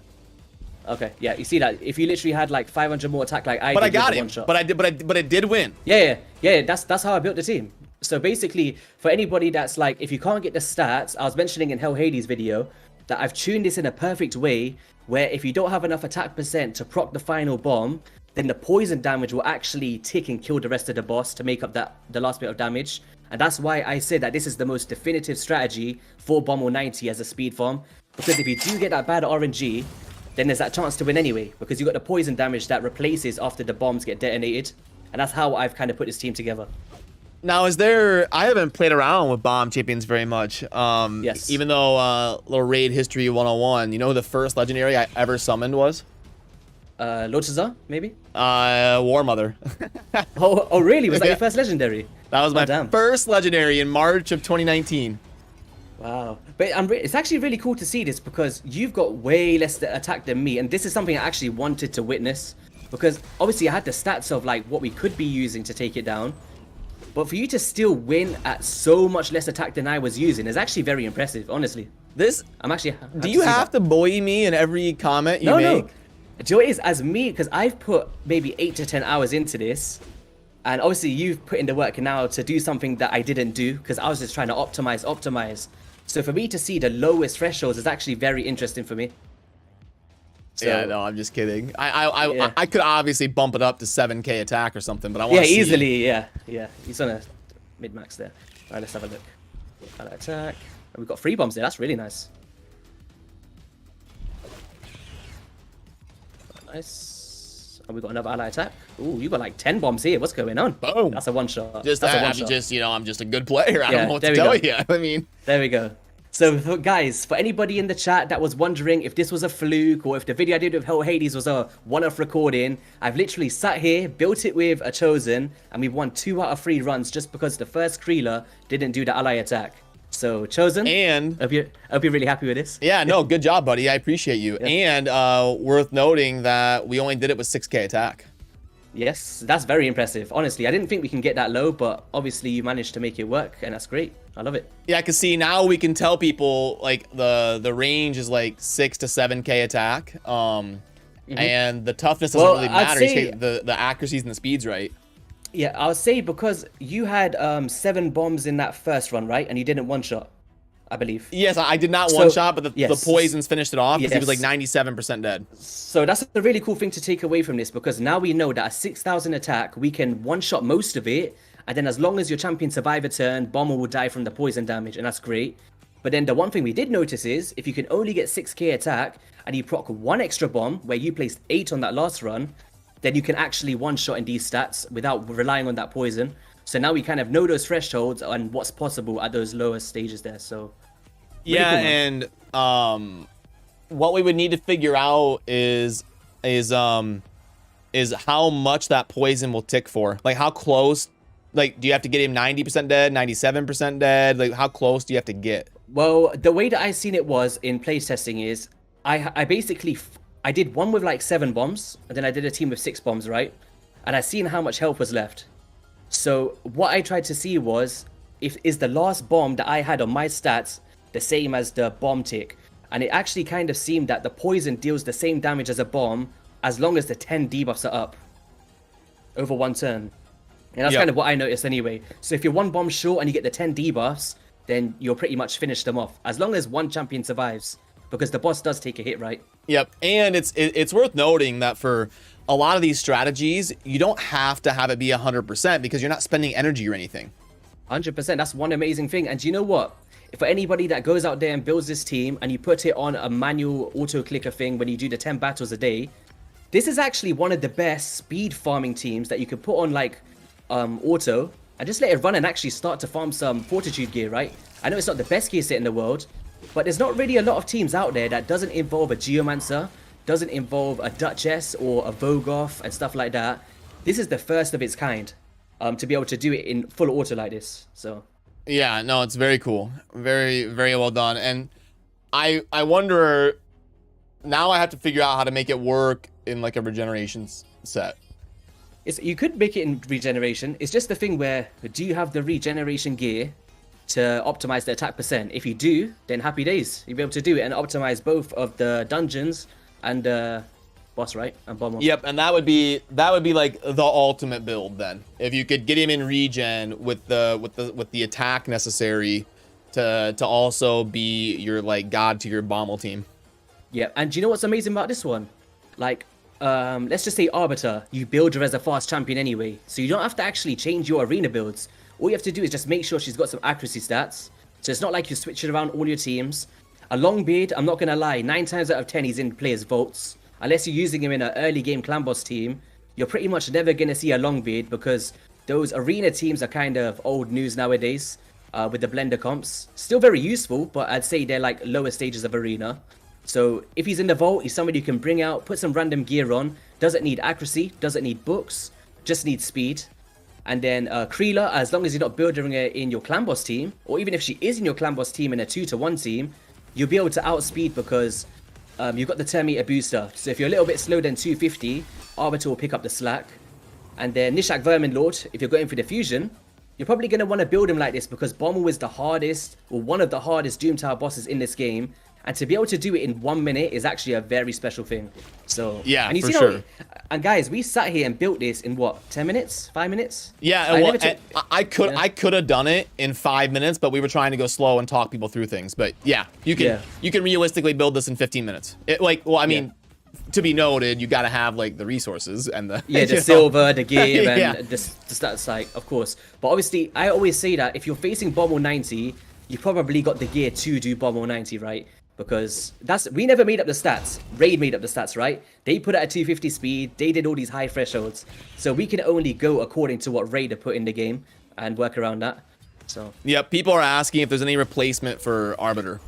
Okay, yeah, you see that? If you literally had like 500 more attack like I did, but I got him. One shot. But it did win. Yeah. That's how I built the team. So basically, for anybody that's like, if you can't get the stats, I was mentioning in Hell Hades video that I've tuned this in a perfect way where if you don't have enough attack percent to proc the final bomb, then the poison damage will actually tick and kill the rest of the boss to make up the last bit of damage. And that's why I said that this is the most definitive strategy for Bommal 90 as a speed farm. Because if you do get that bad RNG, then there's that chance to win anyway. Because you got the poison damage that replaces after the bombs get detonated. And that's how I've kind of put this team together. Now, I haven't played around with bomb champions very much. Yes. Even though, little raid history 101, you know who the first legendary I ever summoned was? Lotazar, maybe? War Mother. Oh, really? Was that your first legendary? That was my first legendary in March of 2019. Wow. But it's actually really cool to see this because you've got way less attack than me. And this is something I actually wanted to witness. Because obviously I had the stats of like what we could be using to take it down. But for you to still win at so much less attack than I was using is actually very impressive, honestly. I'm actually... Do you have to bully me in every comment you make? No. Do you know what it is? As me, because I've put maybe 8 to 10 hours into this. And obviously you've put in the work now to do something that I didn't do. Because I was just trying to optimize. So for me to see the lowest thresholds is actually very interesting for me. So, yeah, no, I'm just kidding. I could obviously bump it up to 7k attack or something, but I want yeah, to see easily, it. Yeah. He's on a mid-max there. Alright, let's have a look. Ally attack. Oh, we've got 3 bombs there, that's really nice. Nice. Oh, we've got another ally attack. Ooh, you got like 10 bombs here. What's going on? Boom. That's a one-shot. I'm just a good player. I Yeah, don't know what to tell you. I mean... There we go. So, guys, for anybody in the chat that was wondering if this was a fluke or if the video I did with Hades was a one-off recording, I've literally sat here, built it with a Chosen, and we've won 2 out of 3 runs just because the first Creeler didn't do the ally attack. So, Chosen, and hope you're really happy with this. Yeah, no, good job, buddy. I appreciate you. Yeah. And worth noting that we only did it with 6k attack. Yes, that's very impressive. Honestly, I didn't think we can get that low, but obviously you managed to make it work, and that's great. I love it. Yeah, because see, now we can tell people, like, the range is, like, 6 to 7k attack. And the toughness doesn't really matter. The accuracies and the speed's right. Yeah, I'll say because you had 7 bombs in that first run, right? And you didn't one-shot, I believe. Yes, I did not one-shot, but the poisons finished it off because he was, like, 97% dead. So that's a really cool thing to take away from this because now we know that a 6,000 attack, we can one-shot most of it. And then as long as your champion survive a turn, Bomber will die from the poison damage, and that's great. But then the one thing we did notice is, if you can only get 6k attack, and you proc 1 extra bomb, where you placed 8 on that last run, then you can actually one-shot in these stats without relying on that poison. So now we kind of know those thresholds and what's possible at those lower stages there, so... Really cool, and what we would need to figure out is how much that poison will tick for. Like, how close... Like, do you have to get him 90% dead, 97% dead? Like, how close do you have to get? Well, the way that I seen it was in playtesting is I basically I did one with like 7 bombs, and then I did a team with 6 bombs, right? And I seen how much health was left. So what I tried to see was is the last bomb that I had on my stats the same as the bomb tick? And it actually kind of seemed that the poison deals the same damage as a bomb as long as the 10 debuffs are up over 1 turn. And that's kind of what I noticed anyway. So if you're 1 bomb short and you get the 10 debuffs, then you'll pretty much finish them off. As long as 1 champion survives. Because the boss does take a hit, right? Yep. And it's worth noting that for a lot of these strategies, you don't have to have it be 100% because you're not spending energy or anything. 100%. That's one amazing thing. And do you know what? For anybody that goes out there and builds this team and you put it on a manual auto-clicker thing when you do the 10 battles a day, this is actually one of the best speed farming teams that you could put on like... auto and just let it run and actually start to farm some fortitude gear, right? I know it's not the best gear set in the world, but there's not really a lot of teams out there that doesn't involve a Geomancer, doesn't involve a Duchess or a Vogoth and stuff like that. This is the first of its kind to be able to do it in full auto like this. So yeah, no, it's very cool, very, very well done. And I wonder now, I have to figure out how to make it work in like a regeneration set. You could make it in regeneration. It's just the thing where, do you have the regeneration gear to optimize the attack percent? If you do, then happy days. You'll be able to do it and optimize both of the dungeons and boss, right? And bomb. Yep, and that would be like the ultimate build then. If you could get him in regen with the attack necessary to also be your like god to your Bommal team. Yeah, and do you know what's amazing about this one? Like, let's just say Arbiter, you build her as a fast champion anyway, so you don't have to actually change your arena builds. all you have to do is just make sure she's got some accuracy stats. So it's not like you're switching around all your teams. A Longbeard, I'm not going to lie, 9 times out of 10 he's in players' votes. Unless you're using him in an early game clan boss team, you're pretty much never going to see a Longbeard because those arena teams are kind of old news nowadays with the blender comps. Still very useful, but I'd say they're like lower stages of arena. So if he's in the vault, he's somebody you can bring out, put some random gear on, doesn't need accuracy, doesn't need books, just needs speed. And then Kreela, as long as you're not building her in your clan boss team, or even if she is in your clan boss team in a 2-to-1 team, you'll be able to outspeed because you've got the 10-meter booster. So if you're a little bit slower than 250, Arbiter will pick up the slack. And then Nishack Vermin Lord, if you're going for diffusion, you're probably going to want to build him like this because Bommal is the hardest, or one of the hardest Doom Tower bosses in this game. And to be able to do it in 1 minute is actually a very special thing. So yeah, and you for see sure. And guys, we sat here and built this in what, 10 minutes, 5 minutes? Yeah, I could have done it in 5 minutes, but we were trying to go slow and talk people through things. But yeah, you can realistically build this in 15 minutes. To be noted, you got to have like the resources and the the silver, the gear, and the stats, like, of course. But obviously, I always say that if you're facing Bommal 90, you probably got the gear to do Bommal 90, right? Because we never made up the stats. Raid made up the stats, right? They put it at 250 speed. They did all these high thresholds. So we can only go according to what Raider put in the game and work around that. So yeah, people are asking if there's any replacement for Arbiter.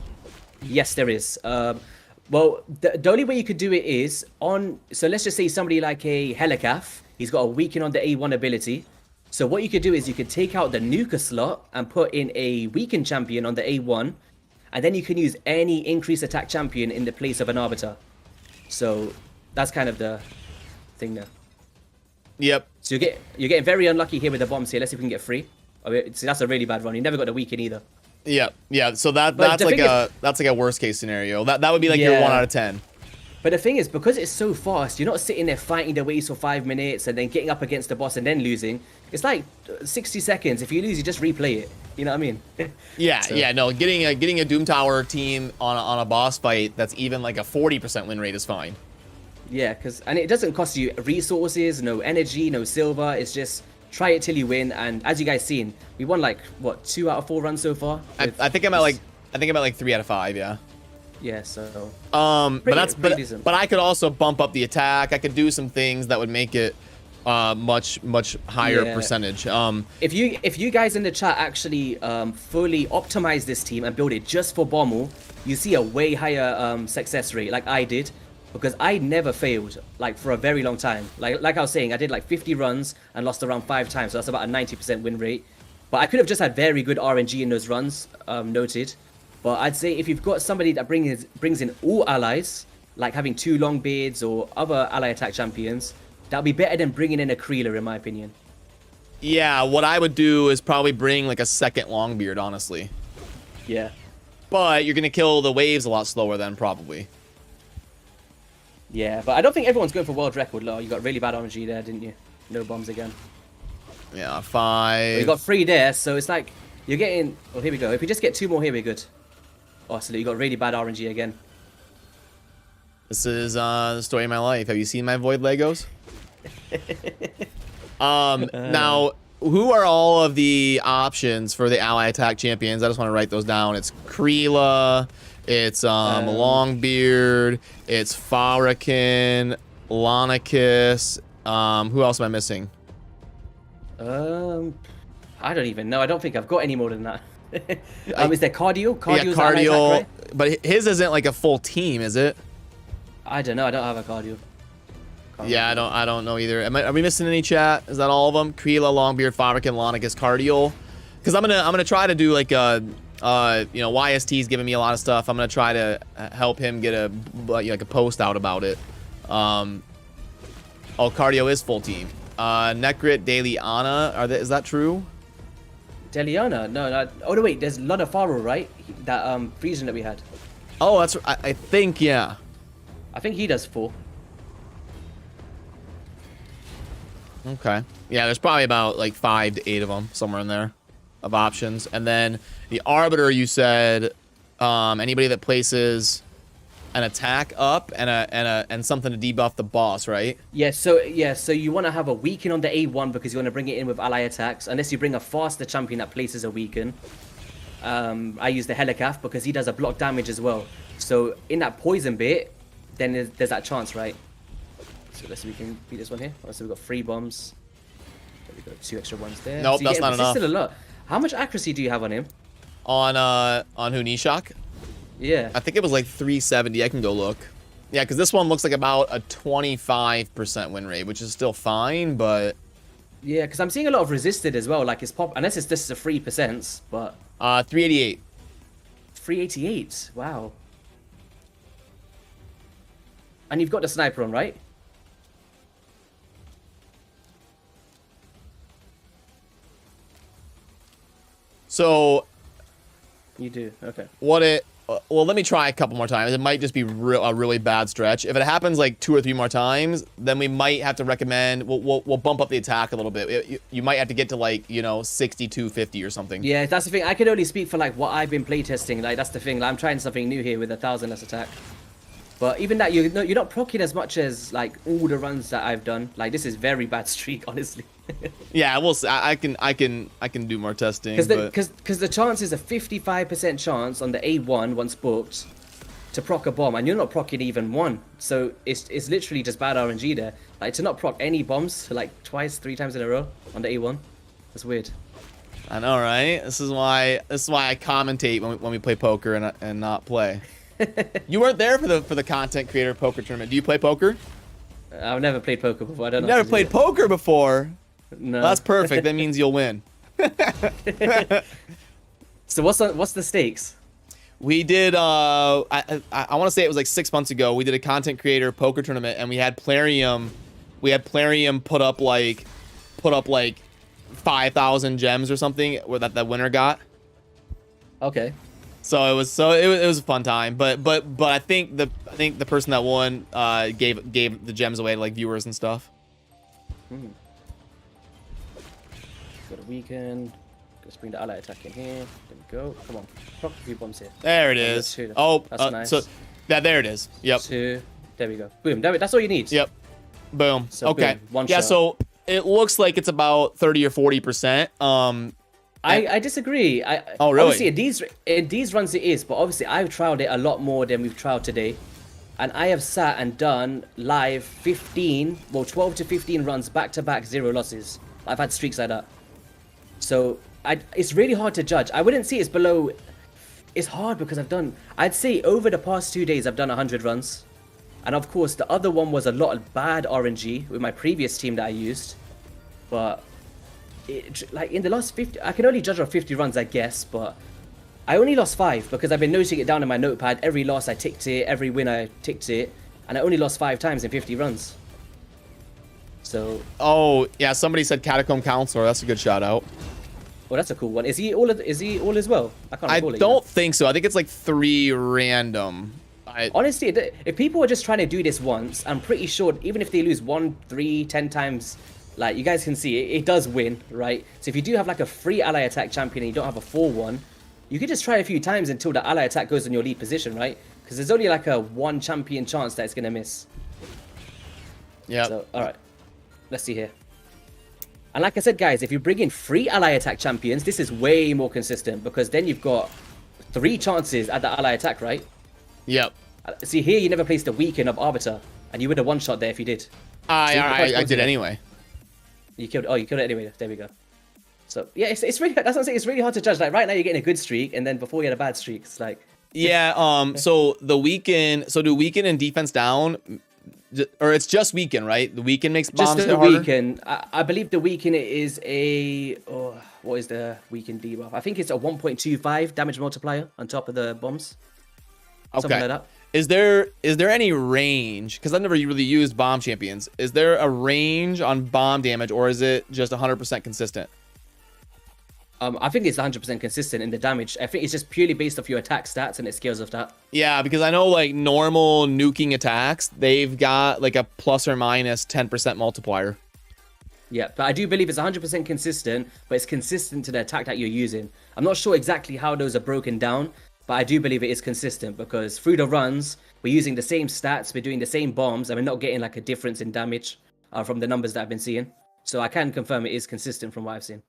Yes, there is. Well, the only way you could do it is on... So let's just say somebody like a Helicath. He's got a weaken on the A1 ability. So what you could do is you could take out the Nuka slot and put in a weakened champion on the A1. And then you can use any increased attack champion in the place of an Arbiter. So that's kind of the thing there. Yep. So you're getting very unlucky here with the bombs here. Let's see if we can get free. See, that's a really bad run. You never got the weaken either. Yeah. So that's like a worst case scenario. That would be like your 1 out of 10. But the thing is, because it's so fast, you're not sitting there fighting the waves for 5 minutes and then getting up against the boss and then losing. It's like 60 seconds. If you lose, you just replay it. You know what I mean? No. Getting a Doom Tower team on a boss fight that's even like a 40% win rate is fine. Yeah, and it doesn't cost you resources, no energy, no silver. It's just try it till you win. And as you guys seen, we won like what, 2 out of 4 runs so far. I think I'm at like 3 out of 5. Yeah. Yeah. So. But I could also bump up the attack. I could do some things that would make it much higher percentage. If you guys in the chat actually fully optimize this team and build it just for Bommal, you see a way higher success rate, like I did, because I never failed like for a very long time. Like I was saying, I did like 50 runs and lost around 5 times, so that's about a 90% win rate. But I could have just had very good RNG in those runs, noted. But I'd say if you've got somebody that brings in all allies, like having 2 Longbeards or other ally attack champions, that'll be better than bringing in a Kreela, in my opinion. Yeah, what I would do is probably bring like a second Longbeard, honestly. Yeah. But you're going to kill the waves a lot slower then, probably. Yeah, but I don't think everyone's going for world record, Law. You got really bad RNG there, didn't you? No bombs again. Yeah, 5. Well, you got 3 there, so it's like you're getting... Oh, here we go. If we just get 2 more here, we're good. Oh, so you got really bad RNG again. This is the story of my life. Have you seen my Void Legos? Now, who are all of the options for the ally attack champions? I just want to write those down. It's Kreela, it's Longbeard, it's Farrakhan, Lonicus. Who else am I missing? I don't even know. I don't think I've got any more than that. Is there Cardio? Cardio's Cardio, right? but his isn't like a full team, is it? I don't know. I don't have a Cardio. Yeah, I don't know either. Are we missing any chat? Is that all of them? Kreela, Longbeard, Farrakhan, Lonicus, Cardio. Because I'm gonna try to do like a YST's giving me a lot of stuff. I'm gonna try to help him get a post out about it. Cardio is full team. Necrit, Deliana, is that true? Deliana? No. Oh no, wait. There's Luna Faro, right? That Frisian that we had. Oh, that's. I think yeah. I think he does 4. Okay. Yeah, there's probably about like 5 to 8 of them somewhere in there of options. And then the Arbiter, you said anybody that places an attack up and something to debuff the boss, right? Yeah, so you want to have a weaken on the A1 because you want to bring it in with ally attacks, unless you bring a faster champion that places a weaken. I use the Helicaf because he does a block damage as well. So in that poison bit, then there's that chance, right? So let's see if we can beat this one here. So we've got 3 bombs. There we go, 2 extra ones there. Nope, so that's not enough. Still a lot. How much accuracy do you have on him? On who, Nishack? Yeah. I think it was like 370. I can go look. Yeah, because this one looks like about a 25% win rate, which is still fine, but... Yeah, because I'm seeing a lot of resisted as well. Like, it's pop... Unless this is a 3%, but... 388. 388? Wow. And you've got the sniper on, right? So... You do, okay. Well, let me try a couple more times. It might just be a really bad stretch. If it happens like 2 or 3 more times, then we might have to recommend. We'll bump up the attack a little bit. You might have to get to like 6250 or something. Yeah, that's the thing. I can only speak for like what I've been playtesting. Like that's the thing. Like, I'm trying something new here with 1,000 less attack. But even that, you're not proccing as much as like all the runs that I've done. Like this is very bad streak, honestly. Yeah, we'll see. I can do more testing. Because the chance is a 55% chance on the A1 once booked to proc a bomb, and you're not proccing even one. So it's literally just bad RNG there. Like to not proc any bombs like 3 times in a row on the A1. That's weird. I know, right? This is why I commentate when we play poker and not play. You weren't there for the content creator poker tournament. Do you play poker? I've never played poker before. I don't know. Never played poker before? No. Well, that's perfect. That means you'll win. So what's the stakes? We did I want to say it was like 6 months ago. We did a content creator poker tournament and we had Plarium put up like 5,000 gems or something where that winner got. Okay. So it was a fun time, but I think the person that won gave the gems away to like viewers and stuff. Got a weekend. Let's bring the ally attack in here. There we go. Come on, proc a few bombs here. There it is. Oh, that's nice. So yeah, there it is. Yep. 2. There we go. Boom. That's all you need. Yep. Boom. So okay. Boom. One yeah. shot. So it looks like it's about 30 or 40%. I disagree. Oh, really? Obviously, in these runs it is, but obviously I've trialed it a lot more than we've trialed today. And I have sat and done live 12 to 15 runs back-to-back, 0 losses. I've had streaks like that. So it's really hard to judge. I wouldn't say it's below... It's hard because I'd say over the past 2 days I've done 100 runs. And of course, the other one was a lot of bad RNG with my previous team that I used. But... like in the last 50, I can only judge on 50 runs, I guess, but I only lost 5 because I've been noting it down in my notepad. Every loss I ticked it, every win I ticked it, and I only lost 5 times in 50 runs. So. Oh yeah, somebody said Catacomb Counselor. That's a good shout out. Well, that's a cool one. Is he all as well? I don't think so. I think it's like 3 random. Honestly, if people are just trying to do this once, I'm pretty sure even if they lose 1, 3, 10 times. Like, you guys can see, it does win, right? So if you do have, like, a free ally attack champion and you don't have a 4-1, you could just try a few times until the ally attack goes in your lead position, right? Because there's only, like, a 1 champion chance that it's going to miss. Yeah. So, alright. Let's see here. And like I said, guys, if you bring in free ally attack champions, this is way more consistent. Because then you've got 3 chances at the ally attack, right? Yep. See, here you never placed the weaken of Arbiter. And you would have one-shot there if you did. I did anyway. You killed it anyway. There we go. So yeah, it's really, that's what I'm saying. It's really hard to judge. Like right now, you're getting a good streak, and then before you had a bad streak, it's like. Yeah. So the weekend. So do weekend and defense down, or it's just weekend, right? The weekend makes bombs just the harder? weekend. I believe the weekend is a. What is the weekend debuff? I think it's a 1.25 damage multiplier on top of the bombs. Something like that. Is there any range? Because I've never really used bomb champions. Is there a range on bomb damage, or is it just 100% consistent? I think it's 100% consistent in the damage. I think it's just purely based off your attack stats, and it scales off that. Yeah, because I know like normal nuking attacks, they've got like a plus or minus 10% multiplier. Yeah, but I do believe it's 100% consistent, but it's consistent to the attack that you're using. I'm not sure exactly how those are broken down. but I do believe it is consistent because through the runs, we're using the same stats, we're doing the same bombs, and we're not getting like a difference in damage from the numbers that I've been seeing. So I can confirm it is consistent from what I've seen.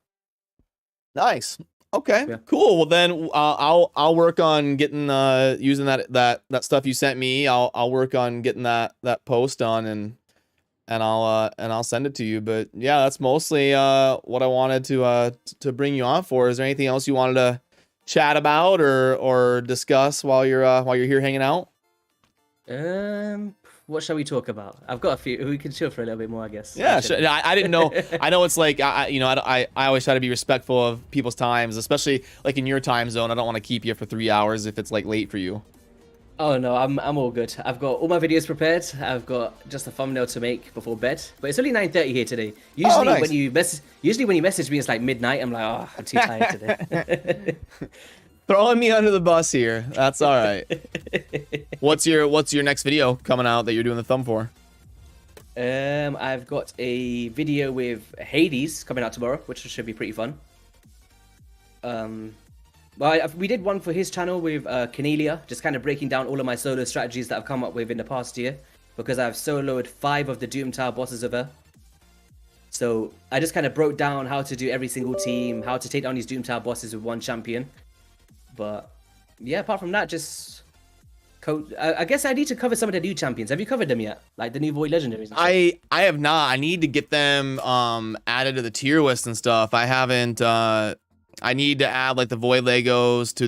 Nice. Okay, Yeah. cool. Well, then I'll work on getting using that stuff you sent me. I'll work on getting that post done and I'll send it to you. But yeah, that's mostly what I wanted to bring you on for. Is there anything else you wanted to chat about or discuss while you're here hanging out? What shall we talk about? I've got a few. We can chill for a little bit more, I guess. Yeah, sure. I didn't know. I know it's like I always try to be respectful of people's times, especially like in your time zone. I don't want to keep you for 3 hours if it's like late for you. Oh no, I'm all good. I've got all my videos prepared. I've got just a thumbnail to make before bed. But it's only 9:30 here today. Usually nice. when you message me, it's like midnight. I'm like, oh, I'm too tired today. Throwing me under the bus here. That's all right. What's your next video coming out that you're doing the thumb for? I've got a video with Hades coming out tomorrow, which should be pretty fun. Well, we did one for his channel with Cornelia, just kind of breaking down all of my solo strategies that I've come up with in the past year, because I've soloed 5 of the Doom Tower bosses of her. So I just kind of broke down how to do every single team, how to take down these Doom Tower bosses with one champion. But yeah, apart from that, just I guess I need to cover some of the new champions. Have you covered them yet? Like the new Void Legendaries? I have not. I need to get them added to the tier list and stuff. I haven't. I need to add like the Void Legos to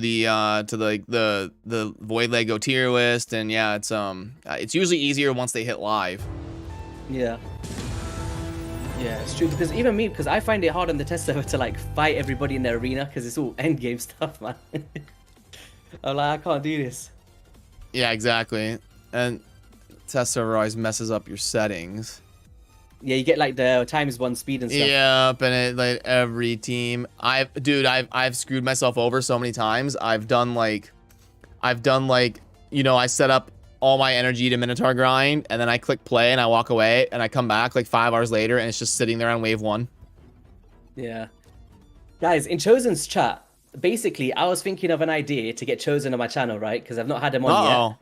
the Void Lego tier list, and yeah, it's usually easier once they hit live. Yeah. Yeah, it's true, because even me, because I find it hard on the test server to like fight everybody in the arena, because it's all endgame stuff, man. I'm like, I can't do this. Yeah, exactly. And test server always messes up your settings. Yeah, you get like the _1 speed and stuff. Yep, and it like every team. I've screwed myself over so many times. I've done like, I set up all my energy to Minotaur grind, and then I click play and I walk away, and I come back like 5 hours later and it's just sitting there on wave 1. Yeah. Guys, in Chosen's chat, basically I was thinking of an idea to get Chosen on my channel, right? Because I've not had him on yet.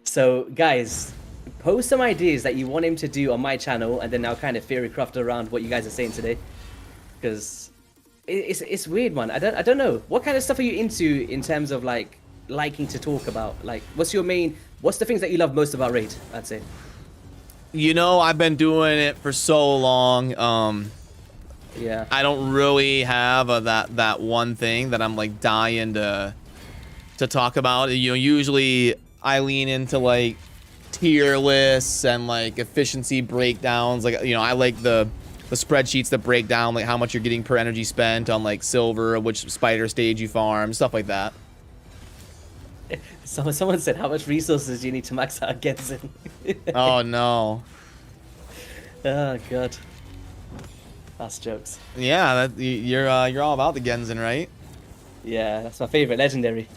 So guys, post some ideas that you want him to do on my channel, and then I'll kind of theory craft around what you guys are saying today. Because it's weird, man. I don't know. What kind of stuff are you into in terms of like liking to talk about? Like, what's the things that you love most about Raid, I'd say? I've been doing it for so long. Yeah. I don't really have that one thing that I'm like dying to talk about. Usually I lean into like tier lists and like efficiency breakdowns. Like, I like the spreadsheets that break down like how much you're getting per energy spent on like silver, which spider stage you farm, stuff like that. Someone said, how much resources do you need to max out Genzin? Oh no. Oh god. That's jokes. Yeah, you're all about the Genzin, right? Yeah, that's my favorite legendary.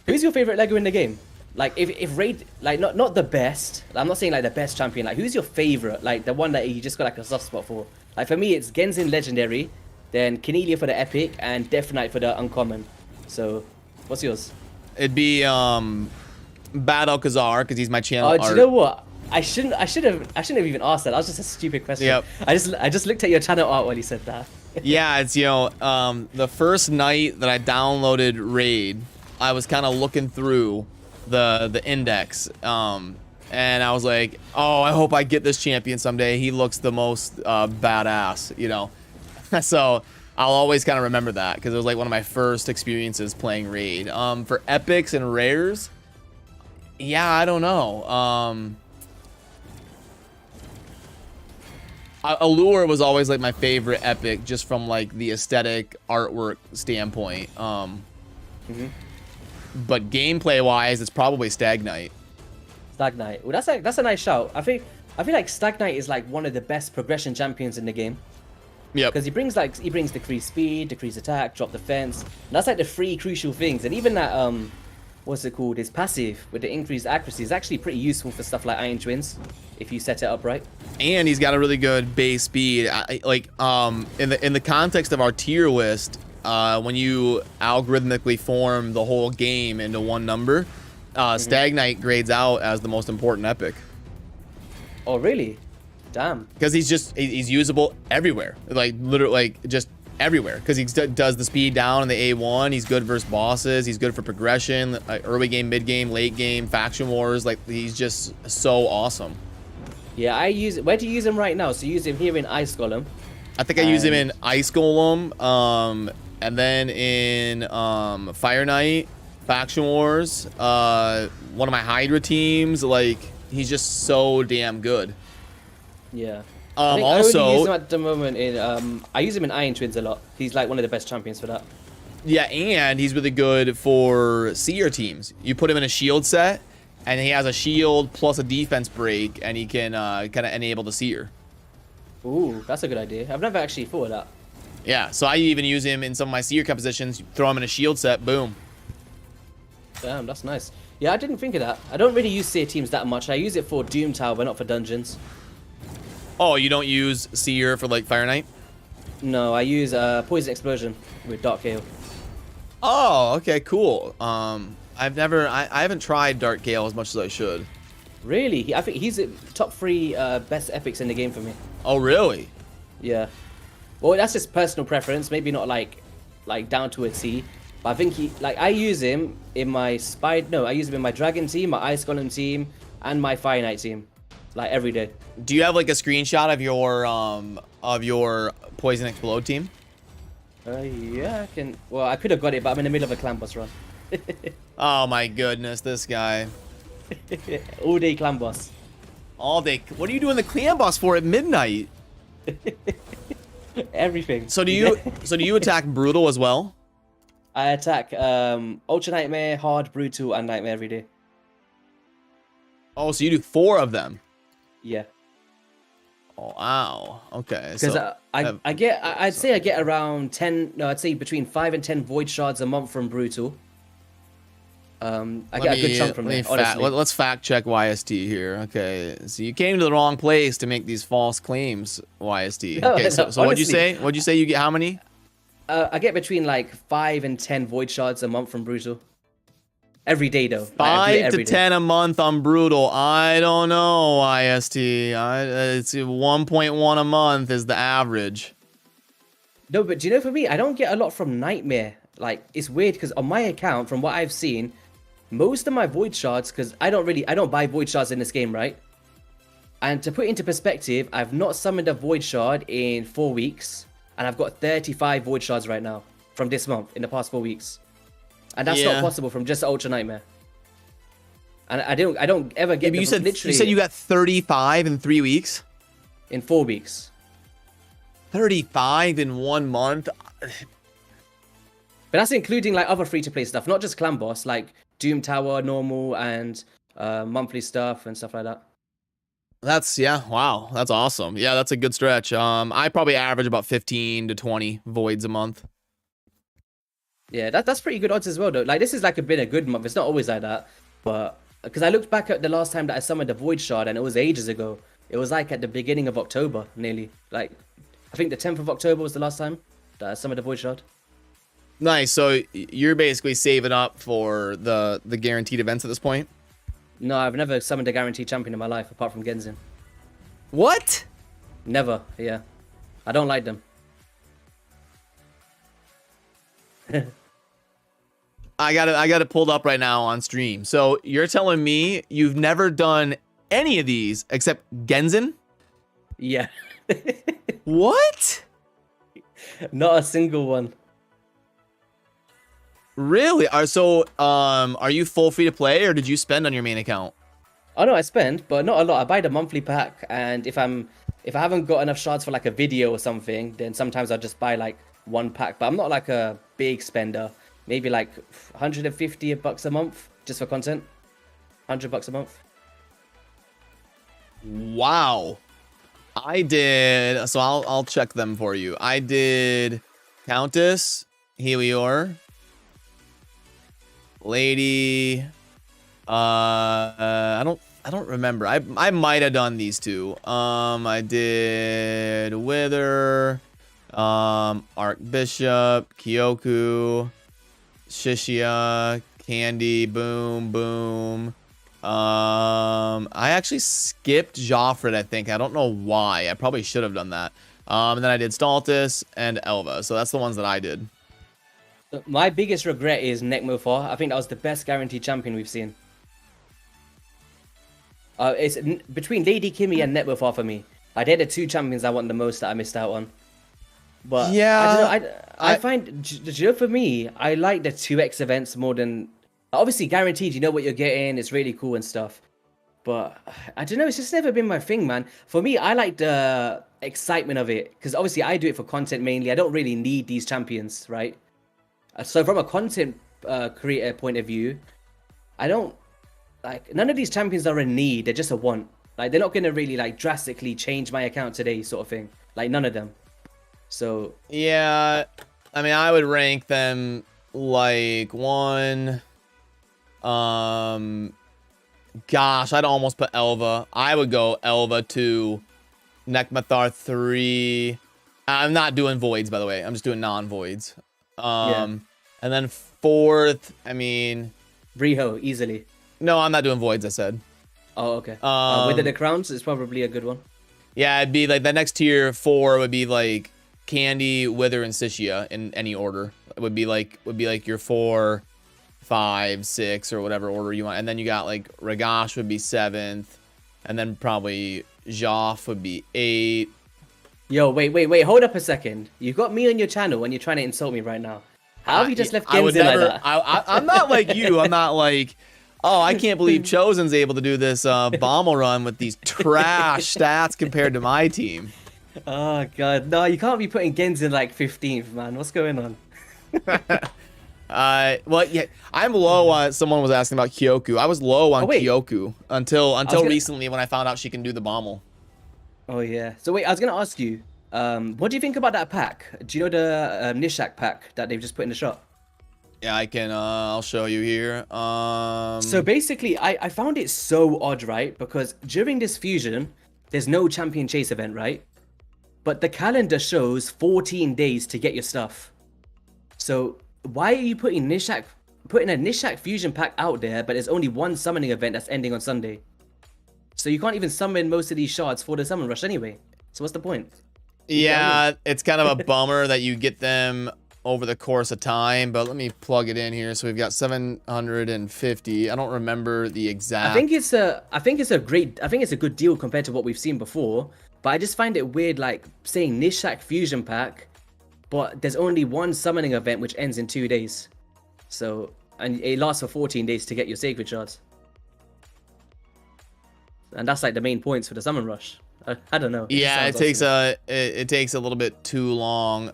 Who's your favorite Lego in the game? Like, if Raid, like, not the best. I'm not saying like the best champion. Like, who's your favorite? Like the one that you just got like a soft spot for. Like for me, it's Genzin legendary, then Cornelia for the epic, and Death Knight for the uncommon. So, what's yours? It'd be Bad Alcazar, because he's my channel. Oh, do you know what? I shouldn't have even asked that. That was just a stupid question. Yep. I just looked at your channel art when you said that. Yeah, it's the first night that I downloaded Raid, I was kind of looking through the index, and I was like, oh, I hope I get this champion someday. He looks the most badass, So I'll always kind of remember that, because it was like one of my first experiences playing Raid. For epics and rares, yeah, I don't know. Allure was always like my favorite epic, just from like the aesthetic artwork standpoint. But gameplay wise, it's probably Stag Knight. Stag Knight. Well, that's a nice shout. I feel like Stag Knight is like one of the best progression champions in the game. Yeah. Because he brings decreased speed, decreased attack, drop defense. And that's like the 3 crucial things. And even that what's it called? His passive with the increased accuracy is actually pretty useful for stuff like Iron Twins, if you set it up right. And he's got a really good base speed. In the context of our tier list, when you algorithmically form the whole game into one number, Stag Knight grades out as the most important epic. Oh, really? Damn. Because he's usable everywhere, like literally, like just everywhere. Because he does the speed down in the A1. He's good versus bosses. He's good for progression, early game, mid game, late game, faction wars. Like he's just so awesome. Yeah, where do you use him right now? So you use him here in Ice Golem. I think I use him in Ice Golem, and then in Fire Knight, Faction Wars, one of my Hydra teams. Like he's just so damn good. Yeah. Also, I only use him at the moment in I use him in Iron Twins a lot. He's like one of the best champions for that. yeah, and he's really good for seer teams. You put him in a shield set, and he has a shield plus a defense break, and he can kind of enable the seer. Ooh, that's a good idea. I've never actually thought of that. Yeah, so I even use him in some of my seer compositions. Throw him in a shield set, boom. Damn, that's nice. Yeah, I didn't think of that. I don't really use seer teams that much. I use it for Doom Tower, but not for dungeons. Oh, you don't use seer for like Fire Knight? No, I use Poison Explosion with Dark Gale. Oh, okay, cool. I haven't tried Dark Gale as much as I should. Really? I think he's top 3 best epics in the game for me. Oh, really? Yeah. Well, that's just personal preference. Maybe not like down to a T. But I think I use him in my I use him in my Dragon team, my Ice Golem team, and my Fire Knight team. Like every day. Do you have like a screenshot of your Poison Explode team? Yeah, I can. Well, I could have got it, but I'm in the middle of a clan boss run. Oh my goodness, this guy. All day clan boss. All day. What are you doing the clan boss for at midnight? Everything. So do you attack brutal as well? I attack Ultra Nightmare, Hard, Brutal, and Nightmare every day. Oh, so you do 4 of them. Yeah. Oh, wow. Okay. Because So I'd say I get around 10. No, I'd say between 5 and 10 Void Shards a month from Brutal. I get a good chunk from there. Honestly. Let's fact check YST here. Okay, so you came to the wrong place to make these false claims, YST. No, Okay, no, so what'd you honestly. say? What'd you say? You get how many? I get between like 5 and 10 Void Shards a month from Brutal. Every day though. Like, I do it 5 to every day. 10 a month on brutal. I don't know, YST. It's 1.1 a month is the average. No, but do you know, for me, I don't get a lot from Nightmare. Like, it's weird because on my account, from what I've seen, most of my Void Shards, because I don't buy Void Shards in this game, right? And to put into perspective, I've not summoned a Void Shard in 4 weeks, and I've got 35 Void Shards right now from this month in the past 4 weeks, and that's Yeah. not possible from just Ultra Nightmare. And I don't ever get. You them said literally you got 35 in 3 weeks. in 4 weeks. 35 in 1 month. But that's including like other free-to-play stuff, not just Clan Boss, like Doom Tower, normal, and monthly stuff and stuff like that. Wow, that's awesome. Yeah, that's a good stretch. I probably average about 15 to 20 voids a month. Yeah, that's pretty good odds as well, though. Like, this is like been a good month. It's not always like that, but because I looked back at the last time that I summoned a Void Shard, and it was ages ago. It was like at the beginning of October, nearly. Like, I think the 10th of October was the last time that I summoned a Void Shard. Nice. So you're basically saving up for the guaranteed events at this point? No, I've never summoned a guaranteed champion in my life, apart from Genzin. What? Never, yeah. I don't like them. I got it pulled up right now on stream. So you're telling me you've never done any of these except Genzin? Yeah. What? Not a single one. Really? Are you full free to play, or did you spend on your main account? Oh no, I spend, but not a lot. I buy the monthly pack, and if I haven't got enough shards for like a video or something, then sometimes I'll just buy like one pack. But I'm not like a big spender. Maybe like 150 bucks a month just for content. $100 a month. Wow. I did. So I'll check them for you. I did Countess, Helior, Lady. I don't remember. I might have done these two. I did Wither, Archbishop, Kyoku, Shishia, Candy, Boom, Boom. I actually skipped Joffred, I think. I don't know why. I probably should have done that. And then I did Staltus and Elva. So that's the ones that I did. My biggest regret is Nekmofar. I think that was the best guaranteed champion we've seen. It's between Lady Kimmy and Nekmofar for me. They're the two champions I want the most that I missed out on. But yeah, I find, for me, I like the 2x events more than... Obviously, guaranteed, you know what you're getting. It's really cool and stuff. But I don't know, it's just never been my thing, man. For me, I like the excitement of it. Because obviously, I do it for content mainly. I don't really need these champions, right? So from a content creator point of view, I don't... Like, none of these champions are a need. They're just a want. Like, they're not going to really, like, drastically change my account today, sort of thing. Like, none of them. So... Yeah, I mean, I would rank them, like, 1... Gosh, I'd almost put Elva. I would go Elva 2, Nekmathar 3. I'm not doing voids, by the way. I'm just doing non-voids. And then 4th, I mean... Riho, easily. No, I'm not doing voids, I said. Oh, okay. Wither the Crowns is probably a good one. Yeah, it'd be like the next tier 4 would be like Candy, Wither, and Sishia in any order. It would be like your 4, 5, 6, or whatever order you want. And then you got like Ragash would be 7th. And then probably Joff would be 8. Yo, wait. Hold up a second. You got me on your channel and you're trying to insult me right now. How have you just left Genzin like that? I'm not like you. I'm not like, oh, I can't believe Chosen's able to do this Bommal run with these trash stats compared to my team. Oh, God. No, you can't be putting Genzin like 15th, man. What's going on? Well, yeah, I'm low on... Someone was asking about Kyoku. I was low on Kyoku until recently when I found out she can do the Bommal. Oh, yeah. So, wait, I was going to ask you, what do you think about that pack? Do you know the Nishack pack that they've just put in the shop? Yeah, I can, I'll show you here. So basically, I found it so odd, right? Because during this fusion, there's no champion chase event, right? But the calendar shows 14 days to get your stuff. So why are you putting a Nishack fusion pack out there, but there's only one summoning event that's ending on Sunday? So you can't even summon most of these shards for the summon rush anyway. So what's the point? Yeah, it's kind of a bummer that you get them over the course of time, but let me plug it in here. So we've got 750. I don't remember the exact... I think it's a good deal compared to what we've seen before, but I just find it weird, like saying Nishack fusion pack, but there's only one summoning event which ends in 2 days. So, and it lasts for 14 days to get your sacred shards. And that's like the main points for the summon rush. I don't know. Yeah, it takes a little bit too long.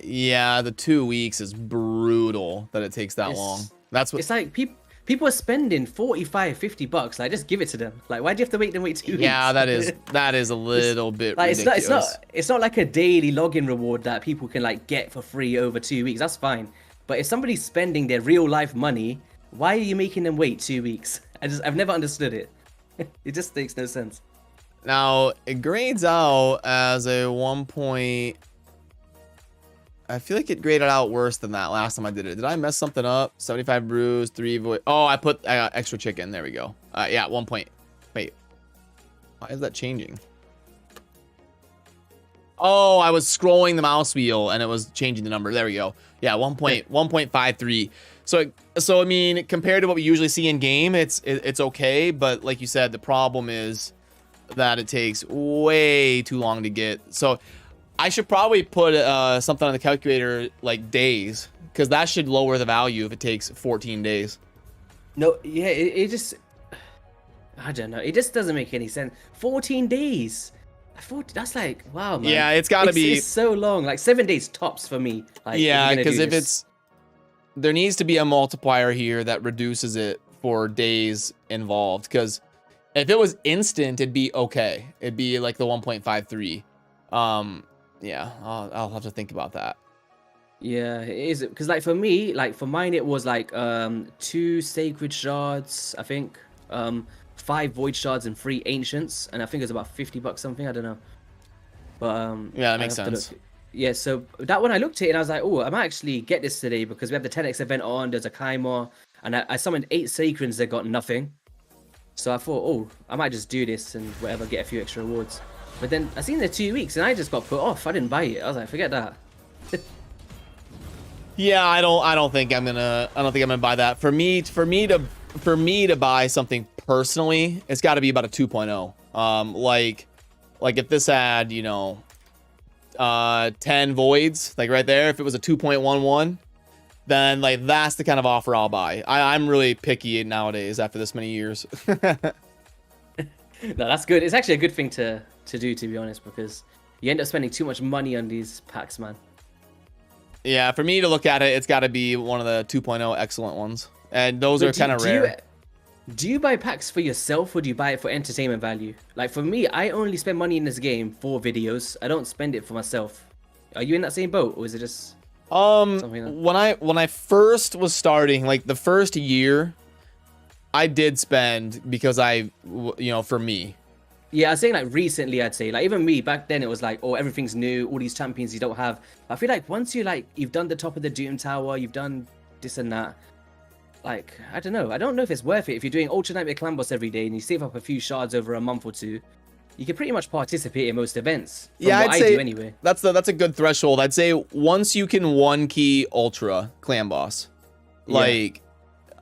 Yeah, the 2 weeks is brutal that it takes that long. That's what... It's like people are spending 45, 50 bucks. Like, just give it to them. Like, why do you have to wait 2 weeks? Yeah, that is a little bit ridiculous. It's not like a daily login reward that people can like get for free over 2 weeks. That's fine. But if somebody's spending their real life money, why are you making them wait 2 weeks? I've never understood it. It just makes no sense. Now, it grades out as a 1 point... I feel like it graded out worse than that last time I did it. Did I mess something up? 75 brews, 3 void... Oh, I put extra chicken. There we go. Yeah, 1 point... Wait. Why is that changing? Oh, I was scrolling the mouse wheel and it was changing the number. There we go. Yeah, 1.53. So I mean, compared to what we usually see in game, it's okay. But like you said, the problem is that it takes way too long to get. So I should probably put something on the calculator like days, because that should lower the value if it takes 14 days. No, yeah, it just... I don't know. It just doesn't make any sense. 14 days. That's like, wow, man. Yeah, it's got to be... It's so long. Like 7 days tops for me. Like, yeah, because if it's... There needs to be a multiplier here that reduces it for days involved, because if it was instant, it'd be okay. It'd be like the 1.53. Yeah, I'll have to think about that. Yeah, it is, because like for me, like for mine, it was like 2 sacred shards, I think, 5 void shards and 3 ancients, and I think it was about $50 something. I don't know, but yeah, that makes sense. Yeah, so that one I looked at it and I was like, oh, I might actually get this today because we have the 10x event on, there's a climber, and I summoned 8 Sacrans that got nothing. So I thought, oh, I might just do this and whatever, get a few extra rewards. But then I seen there 2 weeks and I just got put off. I didn't buy it. I was like, forget that. Yeah, I don't think I'm gonna buy that. For me to buy something personally, it's got to be about a 2.0. Like if this had, you know, 10 voids, like right there, if it was a 2.11, then like that's the kind of offer I'll buy. I'm really picky nowadays after this many years. No, that's good. It's actually a good thing to do, to be honest, because you end up spending too much money on these packs, man. Yeah, for me to look at it, it's got to be one of the 2.0 excellent ones, and those are kind of rare. Do you buy packs for yourself or do you buy it for entertainment value? Like for me, I only spend money in this game for videos. I don't spend it for myself. Are you in that same boat, or is it just something like... when I first was starting, like the first year, I did spend because for me. Yeah, I was saying like recently, I'd say like even me back then, it was like, oh, everything's new, all these champions you don't have. I feel like once you've done the top of the Doom Tower, you've done this and that. Like, I don't know if it's worth it. If you're doing Ultra Nightmare Clan Boss every day and you save up a few shards over a month or two, you can pretty much participate in most events. Yeah, I'd say I do anyway. That's a good threshold. I'd say once you can 1-key Ultra Clan Boss, like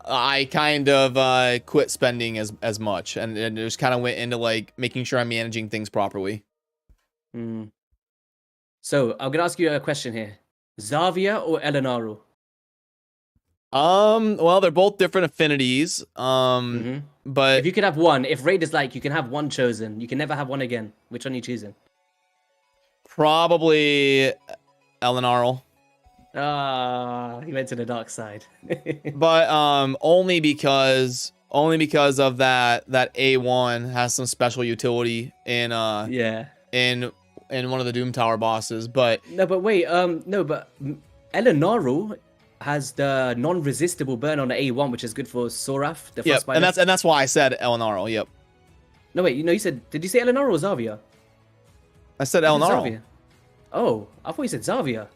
I kind of quit spending as much and just kind of went into like making sure I'm managing things properly. So I'm gonna ask you a question here: Xavier or Elenaro? Well, they're both different affinities. But if you could have one, if Raid is like you can have one chosen, you can never have one again. Which one are you choosing? Probably Elenaro. He went to the dark side. But only because of that A1 has some special utility in in one of the Doom Tower bosses. But but Elenaro has the non-resistible burn on the A1, which is good for Soraf. The yeah, and that's why I said Elenaro. Yep. No wait, you said, did you say Elenaro or Xavier? I said Elenaro. Oh, I thought you said Xavier.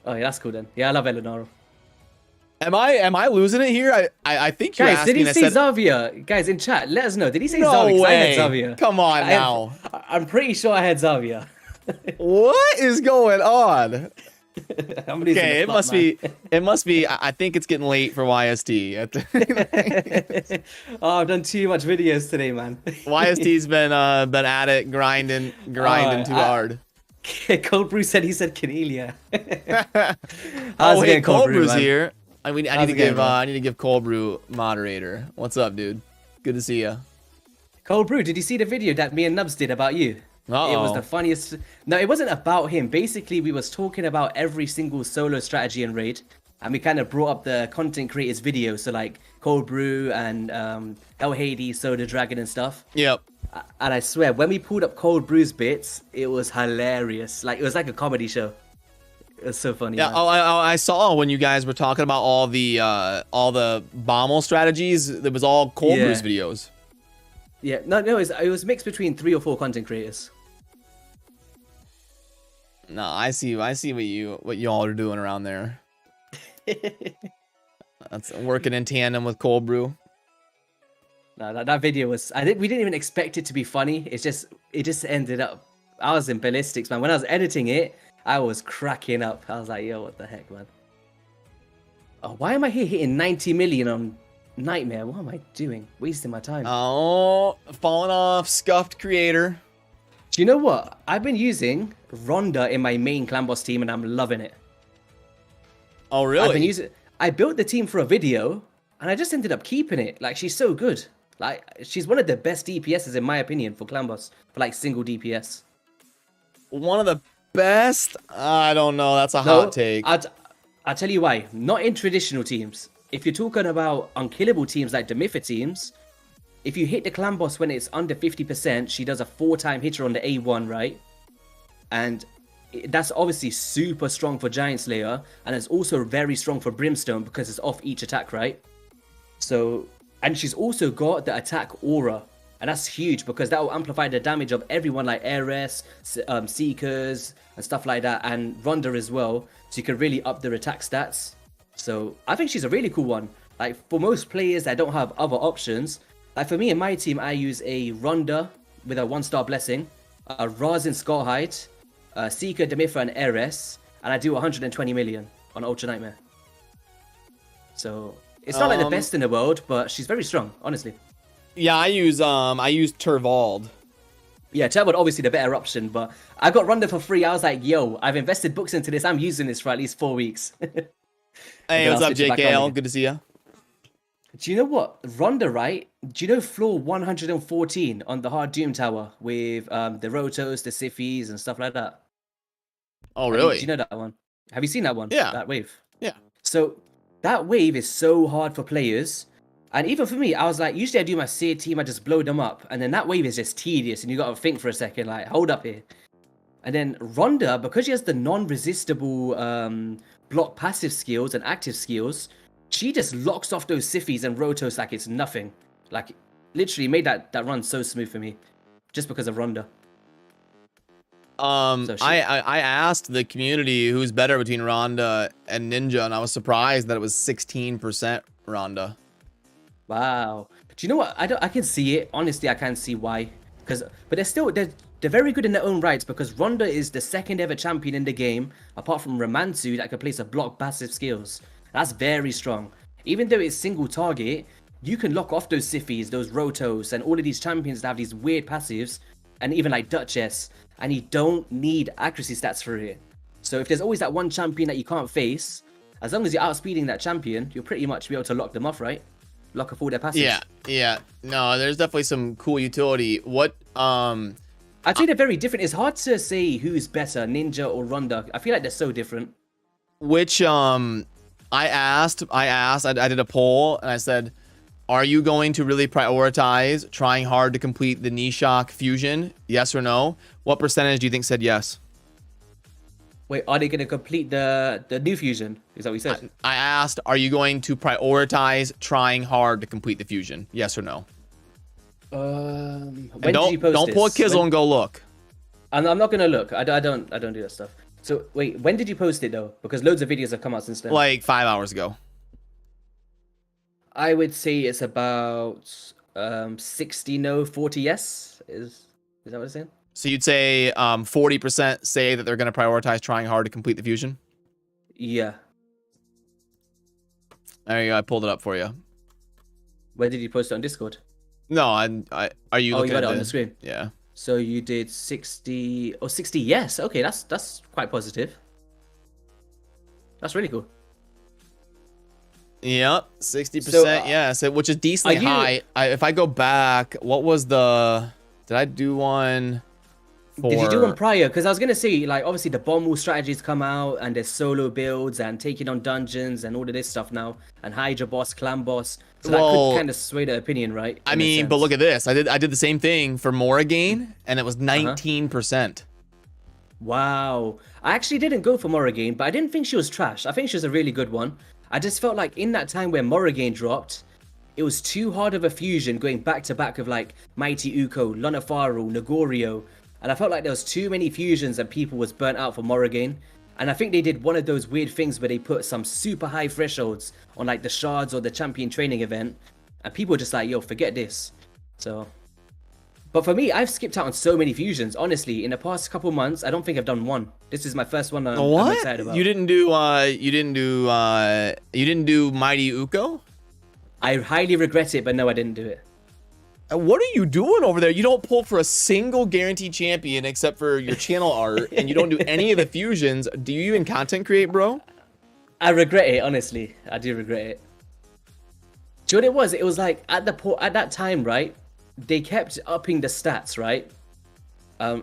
Oh yeah, that's cool then. Yeah, I love Elenaro. Am I losing it here? I think you're guys, asking. Did he say Xavier? Guys in chat, let us know. Did he say Xavier? No way. I had Xavier. Come on now. I'm pretty sure I had Xavier. What is going on? Okay, it must be. I think it's getting late for YST. Oh, I've done too much videos today, man. YST's been at it, grinding too hard. Cold Brew said he said Cornelia. Oh, hey, Cold Brew's here. I need to give Cold Brew moderator. What's up, dude? Good to see you. Cold Brew, did you see the video that me and Nubs did about you? Uh-oh. It was the funniest. No, it wasn't about him. Basically, we was talking about every single solo strategy in Raid, and we kind of brought up the content creators' videos, so like Cold Brew and El Hades, Soda Dragon and stuff. Yep. And I swear, when we pulled up Cold Brew's bits, it was hilarious. Like it was like a comedy show. It was so funny. Yeah. Oh, I saw when you guys were talking about all the Bommal strategies. It was all Cold Brew's videos. Yeah. No, it was mixed between 3 or 4 content creators. No, I see what you all are doing around there. That's working in tandem with Cold Brew. No, that video was. I think we didn't even expect it to be funny. It just ended up. I was in ballistics, man. When I was editing it, I was cracking up. I was like, yo, what the heck, man? Oh, why am I here hitting 90 million on Nightmare? What am I doing? Wasting my time. Oh, falling off, scuffed creator. Do you know what? I've been using Ronda in my main clan boss team, and I'm loving it. Oh, really? I built the team for a video, and I just ended up keeping it. Like, she's so good. Like, she's one of the best DPSs in my opinion for clan boss, for like single DPS. One of the best? I don't know. That's a hot take. I'll tell you why. Not in traditional teams. If you're talking about unkillable teams like the Mythic teams, if you hit the clan boss when it's under 50%, she does a 4-time hitter on the A1, right? And that's obviously super strong for Giant Slayer, and it's also very strong for Brimstone because it's off each attack, right? So, and she's also got the attack aura. And that's huge because that will amplify the damage of everyone like Ares, Seekers, and stuff like that, and Ronda as well. So you can really up their attack stats. So I think she's a really cool one. Like for most players that don't have other options, like for me in my team, I use a Ronda with a 1-star blessing, a Razen Skullhide, Seeker, Demifra, and Ares, and I do 120 million on Ultra Nightmare. So it's not like the best in the world, but she's very strong, honestly. Yeah, I use Turvald. Yeah, Turvald obviously the better option, but I got Ronda for free. I was like, yo, I've invested books into this. I'm using this for at least 4 weeks. Hey, what's up, JKL? Good to see you. Do you know what? Ronda, right? Do you know floor 114 on the hard Doom Tower with the Rotos, the Siffis, and stuff like that? Oh, really? Do you know that one? Have you seen that one? Yeah. That wave? Yeah. So that wave is so hard for players. And even for me, I was like, usually I do my seer team, I just blow them up. And then that wave is just tedious. And you got to think for a second, like, hold up here. And then Ronda, because she has the non-resistible block passive skills and active skills, she just locks off those Siffis and Rotos like it's nothing. Like, literally made that run so smooth for me. Just because of Ronda. I asked the community who's better between Ronda and Ninja, and I was surprised that it was 16% Ronda. Wow. But you know what? I can see it. Honestly, I can see why. But they're very good in their own rights because Ronda is the second ever champion in the game, apart from Ramantu, that can place a block passive skills. That's very strong. Even though it's single target, you can lock off those Siffis, those Rotos, and all of these champions that have these weird passives, and even like Duchess, and you don't need accuracy stats for it. So if there's always that one champion that you can't face, as long as you're outspeeding that champion, you'll pretty much be able to lock them off, right? Lock off all their passives. Yeah. No, there's definitely some cool utility. I'd say they're very different. It's hard to say who's better, Ninja or Ronda. I feel like they're so different. Which I did a poll and I said, are you going to really prioritize trying hard to complete the Nishack fusion? Yes or no? What percentage do you think said yes? Wait, are they going to complete the new fusion? Is that what you said? I asked, are you going to prioritize trying hard to complete the fusion? Yes or no? When did you post don't pull a Kizzle and go look. I'm not going to look. I don't do that stuff. So wait, when did you post it though? Because loads of videos have come out since then. Like 5 hours ago. I would say it's about 60 no, 40 yes. Is that what it's saying? So you'd say 40% say that they're going to prioritize trying hard to complete the fusion? Yeah. There you go. I pulled it up for you. Where did you post it on Discord? No, are you looking you got at it on the screen? Yeah. So you did 60 yes. Okay, that's quite positive. That's really cool. Yep, 60%, yes, which is decently high. If I go back, what was the... Did I do one for... Did you do one prior? Because I was going to say, like, obviously the Bommal strategies come out, and there's solo builds, and taking on dungeons, and all of this stuff now, and Hydra boss, Clan boss. So that could kind of sway the opinion, right? I mean, but look at this. I did the same thing for Morrigan, and it was 19%. Wow. I actually didn't go for Morrigan, but I didn't think she was trash. I think she was a really good one. I just felt like in that time where Morrigan dropped, it was too hard of a fusion going back to back of like Mighty Uko, Lunafaru, Nagorio. And I felt like there was too many fusions and people was burnt out for Morrigan. And I think they did one of those weird things where they put some super high thresholds on like the shards or the champion training event. And people were just like, yo, forget this. So, but for me, I've skipped out on so many fusions. Honestly, in the past couple months, I don't think I've done one. This is my first one I'm excited about. You didn't do Mighty Uko? I highly regret it, but no, I didn't do it. What are you doing over there? You don't pull for a single guaranteed champion except for your channel art, and you don't do any of the fusions. Do you even content create, bro? I regret it, honestly. I do regret it. Do you know what it was? It was like at that time, right? They kept upping the stats, right?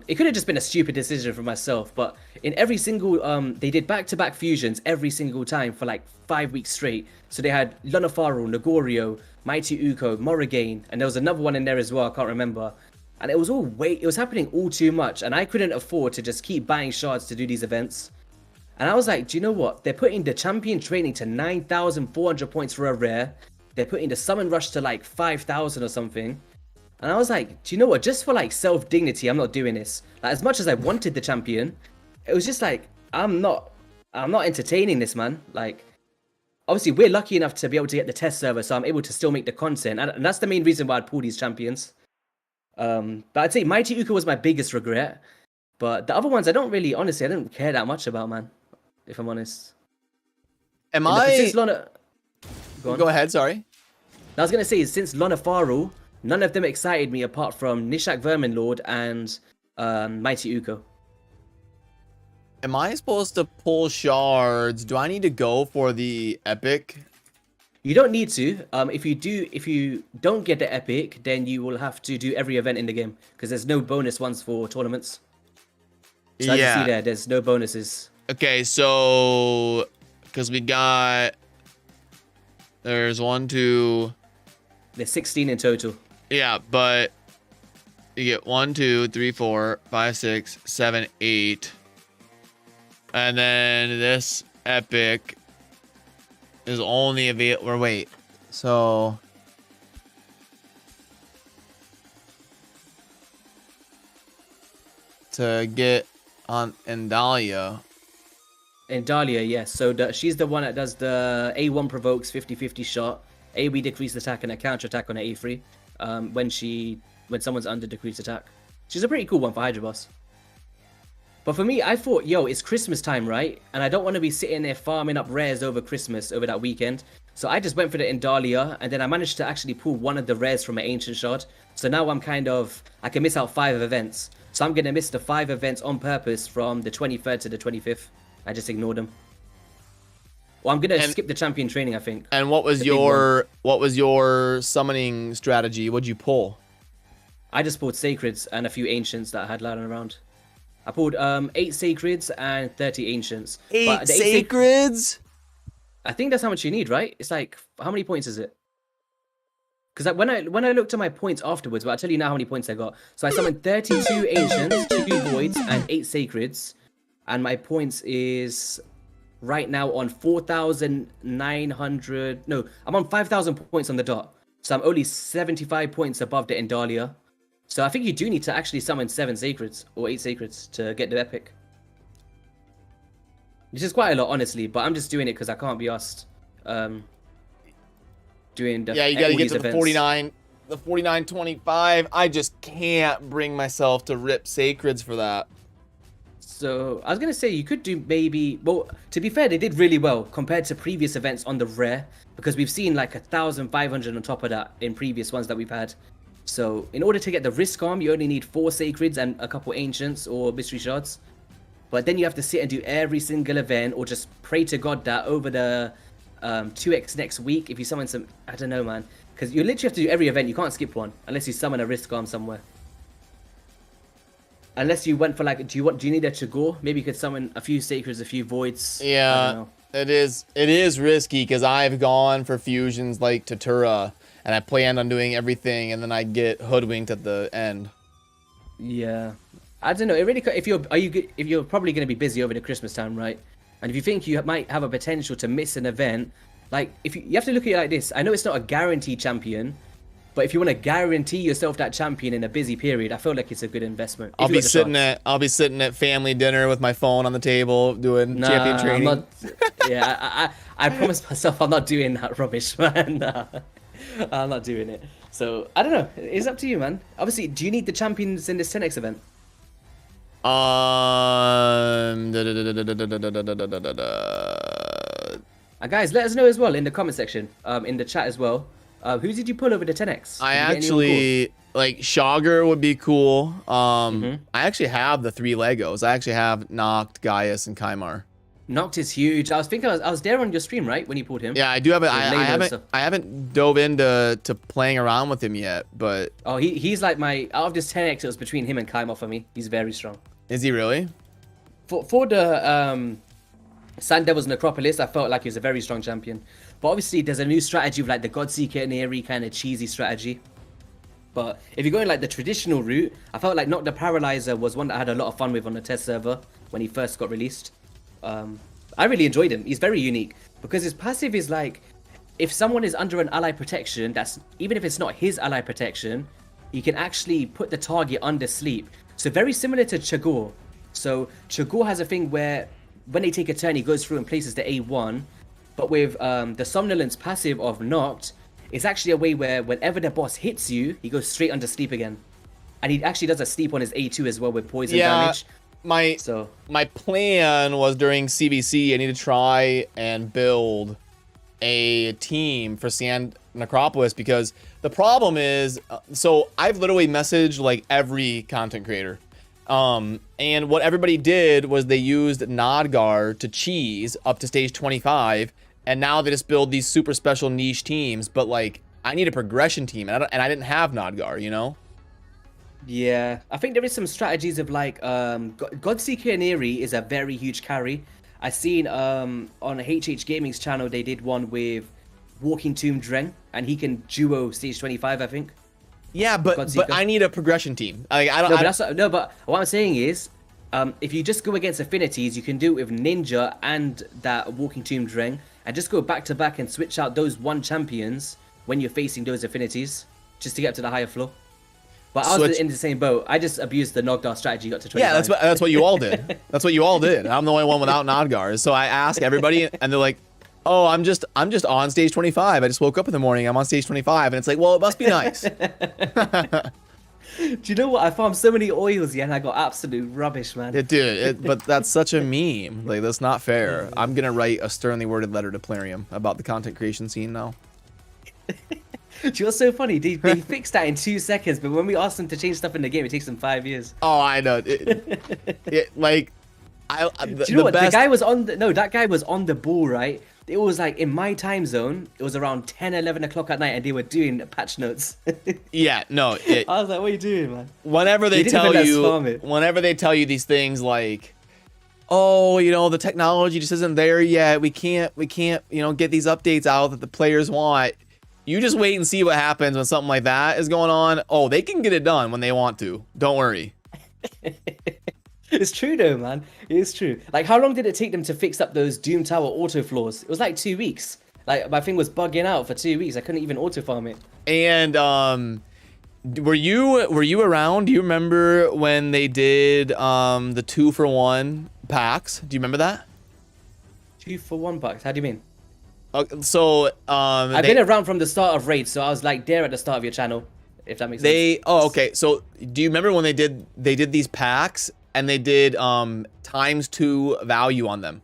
It could have just been a stupid decision for myself, but in every single they did back-to-back fusions every single time for like 5 weeks straight. So they had Lunafaru, Nagorio, Mighty Uko, Morrigan, and there was another one in there as well, I can't remember. And it was happening all too much, and I couldn't afford to just keep buying shards to do these events. And I was like, do you know what? They're putting the champion training to 9,400 points for a rare. They're putting the summon rush to like 5,000 or something. And I was like, do you know what? Just for like self-dignity, I'm not doing this. Like, as much as I wanted the champion, it was just like, I'm not entertaining this, man. Like, obviously, we're lucky enough to be able to get the test server, so I'm able to still make the content. And that's the main reason why I'd pull these champions. But I'd say Mighty Uka was my biggest regret. But the other ones, I don't care that much about, man. If I'm honest. Since Lona... Go ahead, sorry. I was going to say, since Lona Farrell, none of them excited me apart from Nishack Verminlord and Mighty Uko. Am I supposed to pull shards? Do I need to go for the epic? You don't need to. If you don't get the epic, then you will have to do every event in the game because there's no bonus ones for tournaments. So as you see there's no bonuses. Okay, so because there's 1, 2. There's 16 in total. Yeah, but you get 1, 2, 3, 4, 5, 6, 7, 8. And then this epic is only available. Or wait, so to get on Endalia. Endalia, yes. So she's the one that does the A1 provokes 50-50 shot, AoE decreased attack, and a counter attack on an A3 when someone's under decreased attack. She's a pretty cool one for Hydra Boss. But for me, I thought, yo, it's Christmas time, right? And I don't want to be sitting there farming up rares over Christmas, over that weekend. So I just went for the Endalia, and then I managed to actually pull one of the rares from an Ancient Shard. So now I can miss out 5 events. So I'm going to miss the 5 events on purpose from the 23rd to the 25th. I just ignored them. Well, I'm going to skip the champion training, I think. And what was your summoning strategy? What'd you pull? I just pulled Sacreds and a few Ancients that I had lying around. I pulled 8 Sacreds and 30 Ancients. 8 Sacreds? I think that's how much you need, right? It's like, how many points is it? Because when I looked at my points afterwards, but I'll tell you now how many points I got. So I summoned 32 Ancients, 2 Voids, and 8 Sacreds. And my points is right now on 4,900... No, I'm on 5,000 points on the dot. So I'm only 75 points above the Endalia. So I think you do need to actually summon 7 Sacreds or 8 Sacreds to get the epic. Which is quite a lot, honestly, but I'm just doing it because I can't be asked doing the you gotta get to events. the 49.25. I just can't bring myself to rip Sacreds for that. So I was gonna say you could do maybe. Well, to be fair, they did really well compared to previous events on the rare because we've seen like 1,500 on top of that in previous ones that we've had. So in order to get the risk arm, you only need 4 Sacreds and a couple Ancients or Mystery Shards. But then you have to sit and do every single event or just pray to God that over the 2x next week, if you summon some... I don't know, man. Because you literally have to do every event. You can't skip one unless you summon a risk arm somewhere. Unless you went for like... Do you need a Chagor? Maybe you could summon a few Sacreds, a few Voids. Yeah, it is risky because I've gone for fusions like Tatura. And I planned on doing everything, and then I get hoodwinked at the end. Yeah, I don't know. It really, if you're probably going to be busy over the Christmas time, right? And if you think you might have a potential to miss an event, like if you have to look at it like this. I know it's not a guaranteed champion, but if you want to guarantee yourself that champion in a busy period, I feel like it's a good investment. I'll be sitting at family dinner with my phone on the table doing champion training. I promised myself I'm not doing that rubbish, man. Nah. I'm not doing it. So, I don't know. It's up to you, man. Obviously, do you need the champions in this 10x event? Guys, let us know as well in the comment section, in the chat as well. Who did you pull over the 10x? I actually, like, Shogger would be cool. I actually have the 3 Legos. I actually have Noct, Gaius, and Kymar. Noct is huge. I was there on your stream, right, when you pulled him? Yeah, I do have it. I haven't dove into playing around with him yet, but he's like my out of this 10x. It was between him and Kymar for me. He's very strong. Is he really? For the Sand Devils Necropolis, I felt like he was a very strong champion. But obviously, there's a new strategy of like the Godseeker and Eerie kind of cheesy strategy. But if you're going like the traditional route, I felt like Noct the Paralyzer was one that I had a lot of fun with on the test server when he first got released. I really enjoyed him. He's very unique because his passive is like, if someone is under an ally protection, that's even if it's not his ally protection, you can actually put the target under sleep. So very similar to Chagor. So Chagor has a thing where when they take a turn, he goes through and places the A1. But with the Somnolence passive of Knocked, it's actually a way where whenever the boss hits you, he goes straight under sleep again. And he actually does a sleep on his A2 as well with poison damage. My plan was during CVC, I need to try and build a team for Sand Necropolis, because the problem is, so I've literally messaged like every content creator. And what everybody did was they used Nodgar to cheese up to stage 25, and now they just build these super special niche teams. But like, I need a progression team, and I didn't have Nodgar, you know? Yeah, I think there is some strategies of like Godseeker and Eerie is a very huge carry. I seen on HH Gaming's channel they did one with Walking Tomb Dreng, and he can duo stage 25, I think. Yeah, but I need a progression team. Like, but what I'm saying is, if you just go against affinities, you can do it with Ninja and that Walking Tomb Dreng, and just go back to back and switch out those one champions when you're facing those affinities, just to get to the higher floor. But I was in the same boat. I just abused the Nogdar strategy, got to 25. Yeah, that's what you all did. That's what you all did. I'm the only one without Nodgar. So I ask everybody, and they're like, "Oh, I'm just on stage 25. I just woke up in the morning. I'm on stage 25." And it's like, well, it must be nice. Do you know what? I farmed so many oils, yeah, and I got absolute rubbish, man. But that's such a meme. Like, that's not fair. I'm gonna write a sternly worded letter to Plarium about the content creation scene now. Do you know what's so funny? They fixed that in 2 seconds, but when we asked them to change stuff in the game, it takes them 5 years. Oh, I know. Do you know what? The guy was on that guy was on the ball, right? It was like in my time zone, it was around 10, 11 o'clock at night, and they were doing patch notes. Yeah, no. I was like, what are you doing, man? Whenever they tell you these things like, oh, you know, the technology just isn't there yet. We can't, you know, get these updates out that the players want. You just wait and see what happens when something like that is going on. Oh, they can get it done when they want to. Don't worry. It's true though, man. It is true. Like, how long did it take them to fix up those Doom Tower auto flaws? It was like 2 weeks. Like, my thing was bugging out for 2 weeks. I couldn't even auto farm it. And were you around? Do you remember when they did the 2-for-1 packs? Do you remember that? 2-for-1 packs? How do you mean? So I've been around from the start of Raid, so I was like there at the start of your channel, if that makes sense. Oh, okay. So do you remember when they did these packs and they did ×2 value on them?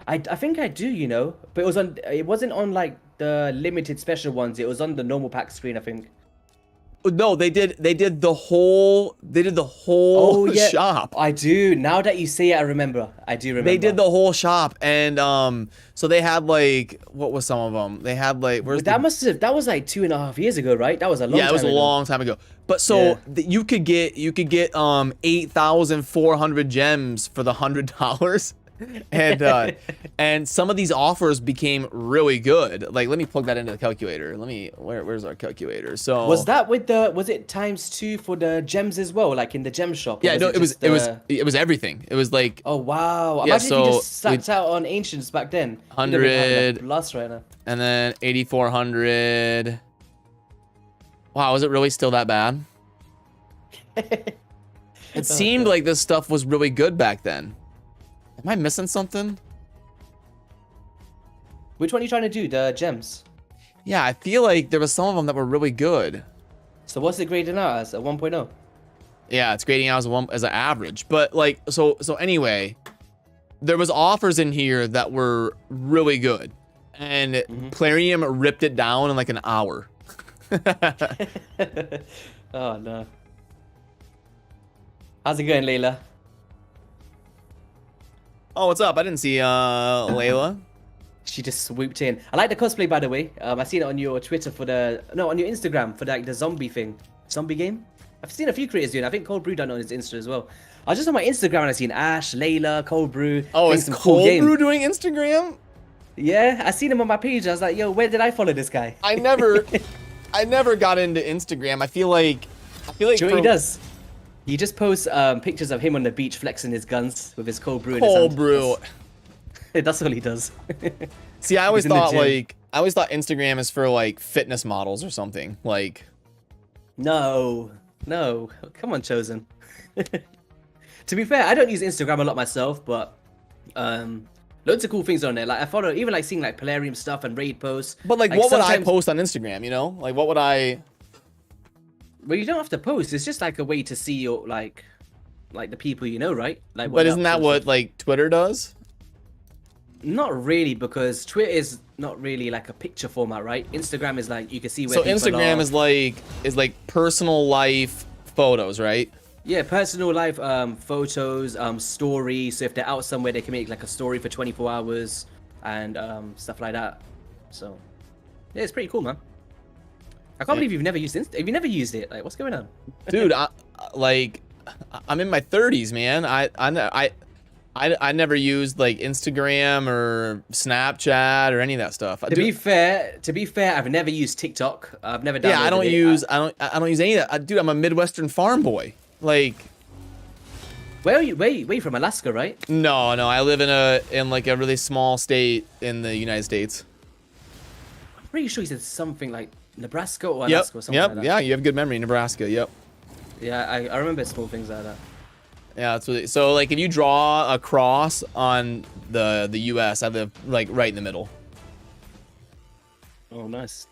I think I do, you know, but it wasn't on like the limited special ones. It was on the normal pack screen, I think. No, they did the whole shop. I do. Now that you say it, I remember. I do remember. They did the whole shop, and so they had like, what was some of them? They had like, that was like 2.5 years ago, right? That was a long time ago. Yeah, it was a long time ago. But so you could get 8,400 gems for the $100. And some of these offers became really good. Like, let me plug that into the calculator. Where's our calculator? So was it ×2 for the gems as well, like in the gem shop? Yeah, no, it was everything. It was like, oh wow, imagine if you just stacked out on ancients back then. 100 lost right now. And then 8,400. Wow, was it really still that bad? It seemed like this stuff was really good back then. Am I missing something? Which one are you trying to do? The gems? Yeah, I feel like there was some of them that were really good. So what's it grading out as? A 1.0? Yeah, it's grading out as an average. But like, so anyway, there was offers in here that were really good, and Plarium ripped it down in like an hour. Oh no. How's it going, Layla? Oh, what's up? I didn't see Layla. She just swooped in. I like the cosplay, by the way. I seen it on your Twitter on your Instagram for like the zombie thing. Zombie game? I've seen a few creators doing it. I think Cold Brew done it on his Insta as well. I was just on my Instagram and I seen Ash, Layla, Cold Brew. Oh, is Cold Brew doing Instagram? Yeah, I seen him on my page. I was like, yo, where did I follow this guy? I never got into Instagram. I feel like Do you know what he does? He just posts pictures of him on the beach flexing his guns with his cold brew in his hand. Cold brew. That's all he does. See, I always thought Instagram is for like fitness models or something. Like, No, no, come on, Chosen. To be fair, I don't use Instagram a lot myself, but loads of cool things on there. Like I follow, even like seeing like Polarium stuff and raid posts. But like, like what would I sometimes- post on Instagram? You know, like what would I? Well, you don't have to post. It's just like a way to see your like the people you know, right? Like. But isn't that what like Twitter does? Not really, because Twitter is not really like a picture format, right? Instagram is like you can see where. So people Instagram are. is like personal life photos, right? Yeah, personal life photos, stories. So if they're out somewhere, they can make like a story for 24 hours and stuff like that. So yeah, it's pretty cool, man. I can't believe you've never used Have you never used it? Like, what's going on? Dude, I'm in my 30s, man. I never used like Instagram or Snapchat or any of that stuff. To be fair, I've never used TikTok. I've never downloaded Yeah, I don't it. use any of that. Dude, I'm a Midwestern farm boy. Like, Where are you? Where you from? Alaska, right? no, I live in like a really small state in the United States. I'm pretty sure you said something like Nebraska or Alaska or something like that. Yeah, you have good memory, Nebraska. Yep. Yeah, I remember small things like that. Yeah, that's really, so like if you draw a cross on the US, I live like right in the middle. Oh, nice.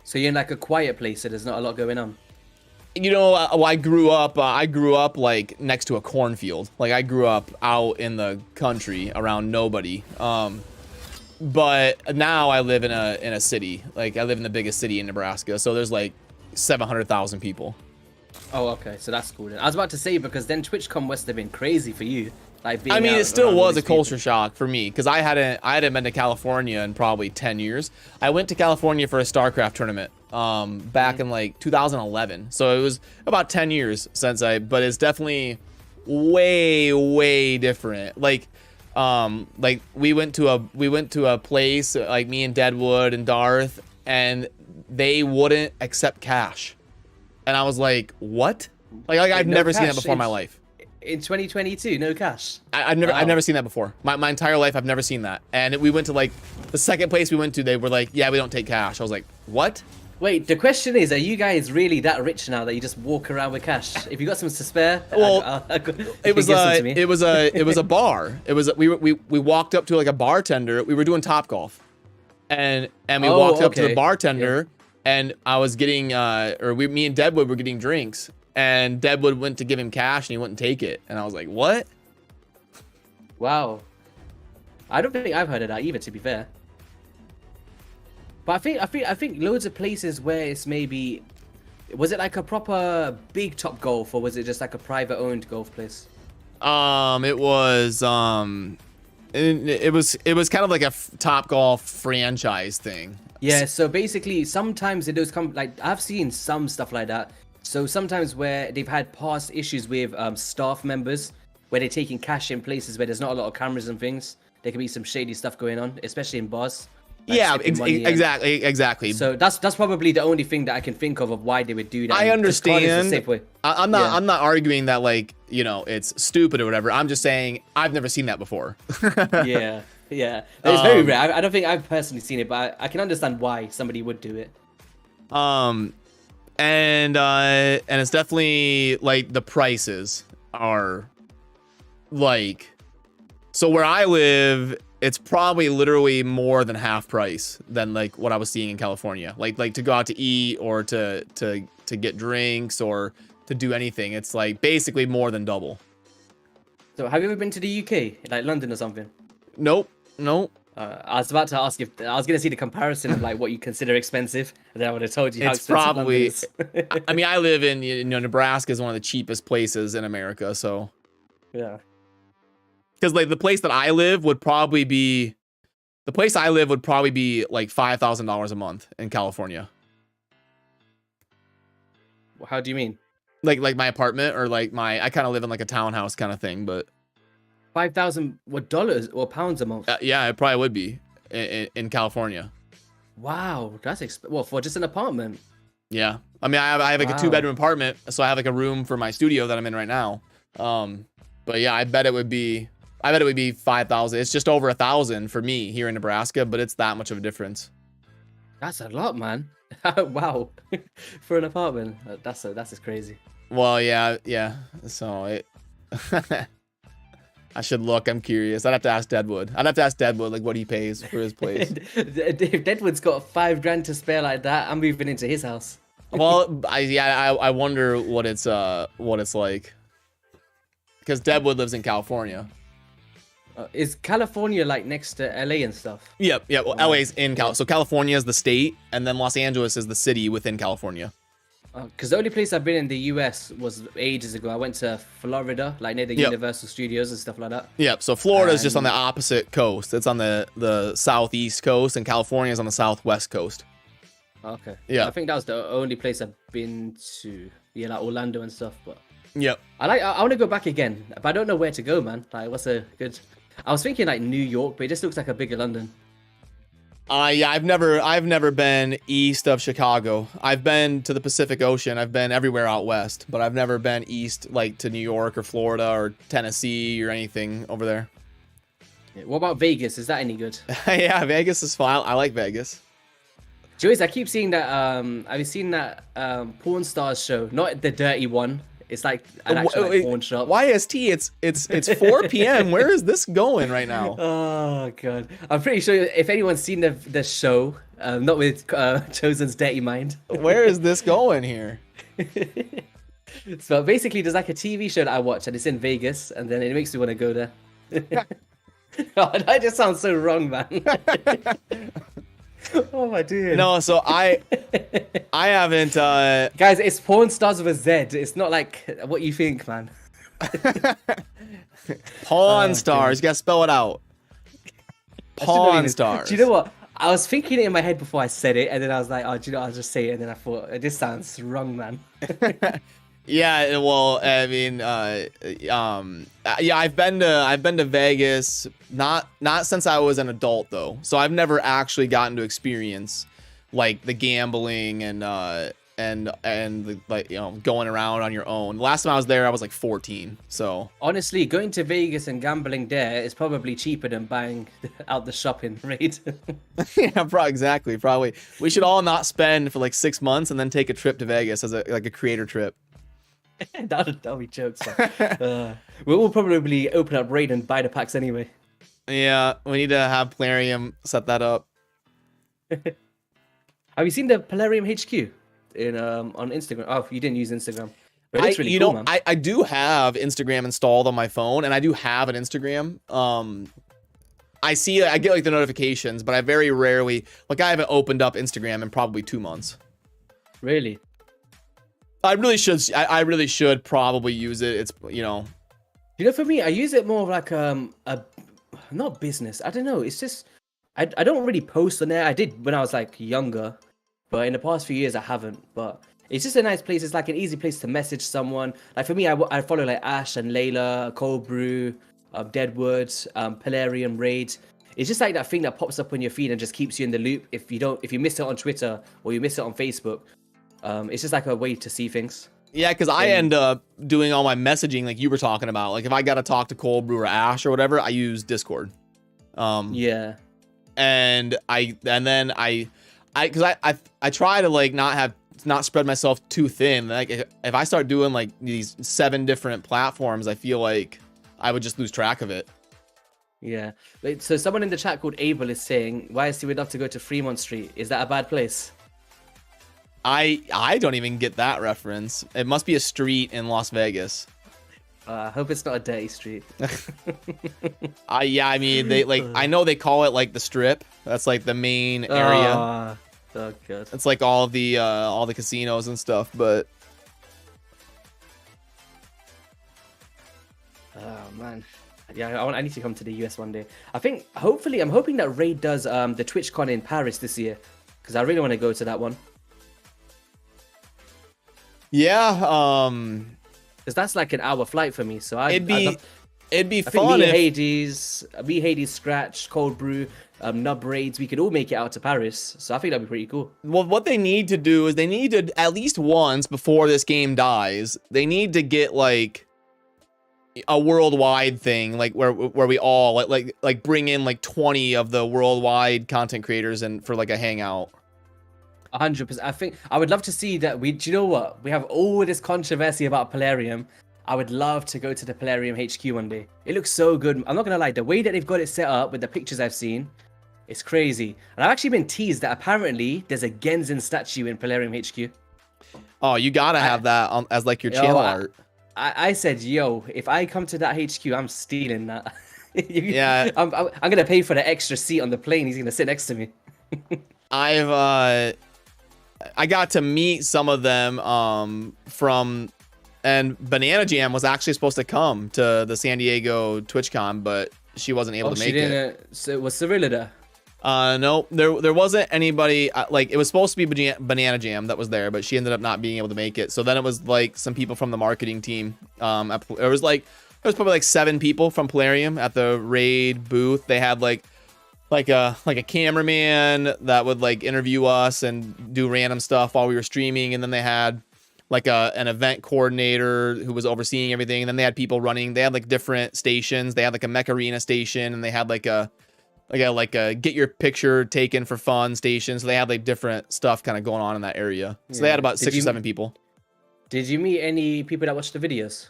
So you're in like a quiet place, so there's not a lot going on. You know, I grew up like next to a cornfield. Like I grew up out in the country around nobody. But now I live in a city. Like I live in the biggest city in Nebraska. So there's like 700,000 people. Oh, okay, so that's cool then. I was about to say, because then TwitchCon must have been crazy for you. Like being I mean, out it still around all was a these people. culture shock for me because I hadn't been to California in probably 10 years. I went to California for a Starcraft tournament back in like 2011. So it was about 10 years since but it's definitely way different. Like we went to a place like me and Deadwood and Darth, and they wouldn't accept cash. And I was like, what? Like I've no never seen that cash before in my life. In 2022, no cash. I've never seen that before. My entire life, I've never seen that. And we went to like the second place we went to, they were like, yeah, we don't take cash. I was like, what? Wait, the question is, are you guys really that rich now that you just walk around with cash? If you got some to spare, Well, it was a bar. We walked up to like a bartender. We were doing Topgolf, and we walked up to the bartender, and I was getting me and Deadwood were getting drinks, and Deadwood went to give him cash and he wouldn't take it, and I was like, what? Wow, I don't think I've heard of that either, to be fair. But I think loads of places where it's maybe, was it like a proper big Top Golf, or was it just like a private owned golf place? It was kind of like a Top Golf franchise thing. Yeah, so basically sometimes it does come, like I've seen some stuff like that. So sometimes where they've had past issues with staff members, where they're taking cash in places where there's not a lot of cameras and things, there can be some shady stuff going on, especially in bars. Like yeah, slipping money in. exactly. So that's probably the only thing that I can think of why they would do that. I understand. It's a safe way. I'm not arguing that like, you know, it's stupid or whatever. I'm just saying I've never seen that before. yeah. It's very rare. I don't think I've personally seen it, but I can understand why somebody would do it. And it's definitely like the prices are like, so where I live, it's probably literally more than half price than like what I was seeing in California. Like to go out to eat or to get drinks or to do anything. It's like basically more than double. So have you ever been to the UK, like London or something? Nope. I was about to ask if I was going to see the comparison of like what you consider expensive, and then I would have told you how It's expensive probably, London is. I mean, I live in, you know, Nebraska is one of the cheapest places in America. So Yeah. because like the place I live would probably be like $5,000 a month in California. How do you mean? Like my apartment or like I kind of live in like a townhouse kind of thing, but 5,000 what, dollars or pounds a month? yeah, it probably would be in California. Wow, that's well, for just an apartment. Yeah, I mean, I have like a 2-bedroom apartment, so I have like a room for my studio that I'm in right now. But yeah, I bet it would be 5,000. It's just over 1,000 for me here in Nebraska, but it's that much of a difference. That's a lot, man. Wow, for an apartment, that's just crazy. Well, yeah. So it. I should look. I'm curious. I'd have to ask Deadwood. Like what he pays for his place. If Deadwood's got $5 to spare like that, I'm moving into his house. Well, I wonder what it's like. Because Deadwood lives in California. Is California like next to LA and stuff? Yep. Well, LA's in So California is the state, and then Los Angeles is the city within California. Because the only place I've been in the US was ages ago. I went to Florida, like near the Universal Studios and stuff like that. Yep. So Florida is just on the opposite coast. It's on the southeast coast, and California is on the southwest coast. Okay. Yeah. I think that was the only place I've been to. Yeah, like Orlando and stuff. But yep. I want to go back again, but I don't know where to go, man. Like, what's a good? I was thinking like New York, but it just looks like a bigger London. Yeah, I've never been east of Chicago. I've been to the Pacific Ocean. I've been everywhere out west, but I've never been east, like to New York or Florida or Tennessee or anything over there. Yeah, what about Vegas? Is that any good? Yeah, Vegas is fine. I like Vegas. Joyce, I keep seeing that. I've seen that Porn Stars show, not the dirty one. It's like an actual like, porn shop. YST, it's 4 p.m. Where is this going right now? Oh god, I'm pretty sure if anyone's seen the show, not with Chosen's dirty mind. Where is this going here? So basically, there's like a TV show that I watch, and it's in Vegas, and then it makes me want to go there. Oh, that just sounds so wrong, man. Oh my dude. No, so I haven't guys, it's Porn Stars with a Z. It's not like what you think, man. Pawn Stars, you gotta spell it out. Pawn Stars. Do you know what? I was thinking it in my head before I said it, and then I was like, oh, do you know, I'll just say it, and then I thought, this sounds wrong, man. Yeah, well, I mean, yeah, I've been to Vegas, not since I was an adult though, so I've never actually gotten to experience like the gambling and the, like, you know, going around on your own. The last time I was there, I was like 14. So honestly, going to Vegas and gambling there is probably cheaper than buying out the shopping, right? Yeah, exactly. Probably we should all not spend for like 6 months and then take a trip to Vegas as a creator trip. That'll be jokes. We'll probably open up Raid and buy the packs anyway. Yeah, we need to have Polarium set that up. Have you seen the Polarium HQ in on Instagram? Oh, you didn't use Instagram. But it looks really cool, man. I do have Instagram installed on my phone, and I do have an Instagram. I get like the notifications, but I very rarely, like, I haven't opened up Instagram in probably 2 months. Really? I really should probably use it. It's, you know. You know, for me, I use it more of like a not business. I don't know. It's just I don't really post on there. I did when I was like younger, but in the past few years I haven't. But it's just a nice place. It's like an easy place to message someone. Like for me, I follow like Ash and Layla, Cold Brew, Deadwood, Polarium, Raid. It's just like that thing that pops up on your feed and just keeps you in the loop. If you miss it on Twitter or you miss it on Facebook. It's just like a way to see things. Yeah, because I end up doing all my messaging like you were talking about. Like if I got to talk to Cold Brew or Ash or whatever, I use Discord. Yeah. And because I try to like not spread myself too thin. Like if I start doing like these 7 different platforms, I feel like I would just lose track of it. Yeah. So someone in the chat called Abel is saying, YST would love to go to Fremont Street. Is that a bad place? I don't even get that reference. It must be a street in Las Vegas. I hope it's not a dirty street. Yeah, I mean, they like, I know they call it like the Strip. That's like the main area. Oh god. It's like all the casinos and stuff, but oh man. Yeah, I need to come to the US one day. I'm hoping that Raid does the TwitchCon in Paris this year, because I really want to go to that one. Yeah, because that's like an hour flight for me. So it'd be fun. Me, Hades, Scratch, Cold Brew, Nub Raids, we could all make it out to Paris. So I think that'd be pretty cool. Well, what they need to do is they need to, at least once before this game dies, they need to get like a worldwide thing, like where we all like bring in like 20 of the worldwide content creators and for like a hangout. 100%. I think I would love to see that. Do you know what? We have all this controversy about Polarium. I would love to go to the Polarium HQ one day. It looks so good. I'm not gonna lie, the way that they've got it set up with the pictures I've seen, it's crazy. And I've actually been teased that apparently there's a Genzin statue in Polarium HQ. Oh, you gotta have that as like your channel art. I said, yo, if I come to that HQ, I'm stealing that. Yeah, I'm gonna pay for the extra seat on the plane. He's gonna sit next to me. I got to meet some of them and Banana Jam was actually supposed to come to the San Diego TwitchCon, but she wasn't able to make it. So was Cyrilla there? No, there wasn't anybody. Like, it was supposed to be Banana Jam that was there, but she ended up not being able to make it. So then it was like some people from the marketing team. There was probably like 7 people from Polarium at the Raid booth. They had like a cameraman that would like interview us and do random stuff while we were streaming, and then they had like an event coordinator who was overseeing everything. And then they had people running. They had like different stations. They had like a mech arena station, and they had like a get your picture taken for fun station. So they had like different stuff kind of going on in that area. So they had about 6 or 7 people. Did you meet any people that watched the videos?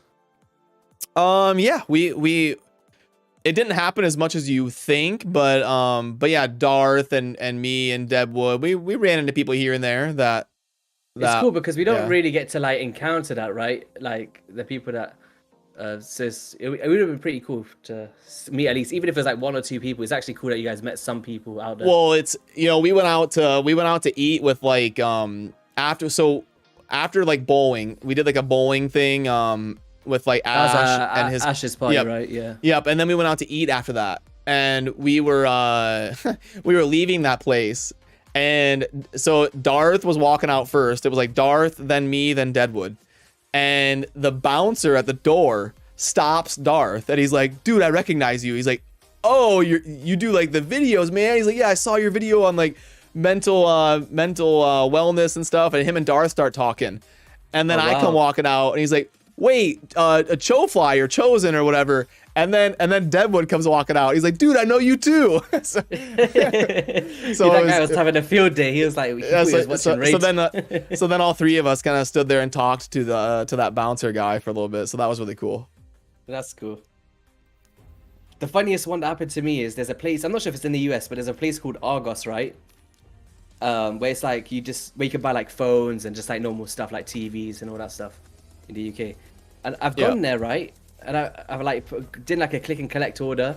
Yeah, we it didn't happen as much as you think, but yeah, Darth and me and Debwood, we ran into people here and there that it's cool because we don't really get to like encounter that, right? Like the people that so it would have been pretty cool to meet, at least even if it's like 1 or 2 people. It's actually cool that you guys met some people out there. Well, it's, you know, we went out to eat with like after like bowling, we did like a bowling thing with like Ash and his Ash's party, right? Yeah. Yep. And then we went out to eat after that, and we were we were leaving that place, and so Darth was walking out first. It was like Darth, then me, then Deadwood, and the bouncer at the door stops Darth, and he's like, "Dude, I recognize you." He's like, "Oh, you do like the videos, man." He's like, "Yeah, I saw your video on like mental wellness and stuff." And him and Darth start talking, and then I come walking out, and he's like, "Wait, a Cho-Fly or Chosen or whatever," and then Deadwood comes walking out. He's like, "Dude, I know you too." So that guy was having a field day. He was like, so then all 3 of us kind of stood there and talked to that bouncer guy for a little bit. So that was really cool. That's cool. The funniest one that happened to me is there's a place, I'm not sure if it's in the US, but there's a place called Argos, right? Where it's like where you can buy like phones and just like normal stuff like TVs and all that stuff in the UK. And I've gone there, right? And I've like did like a click and collect order.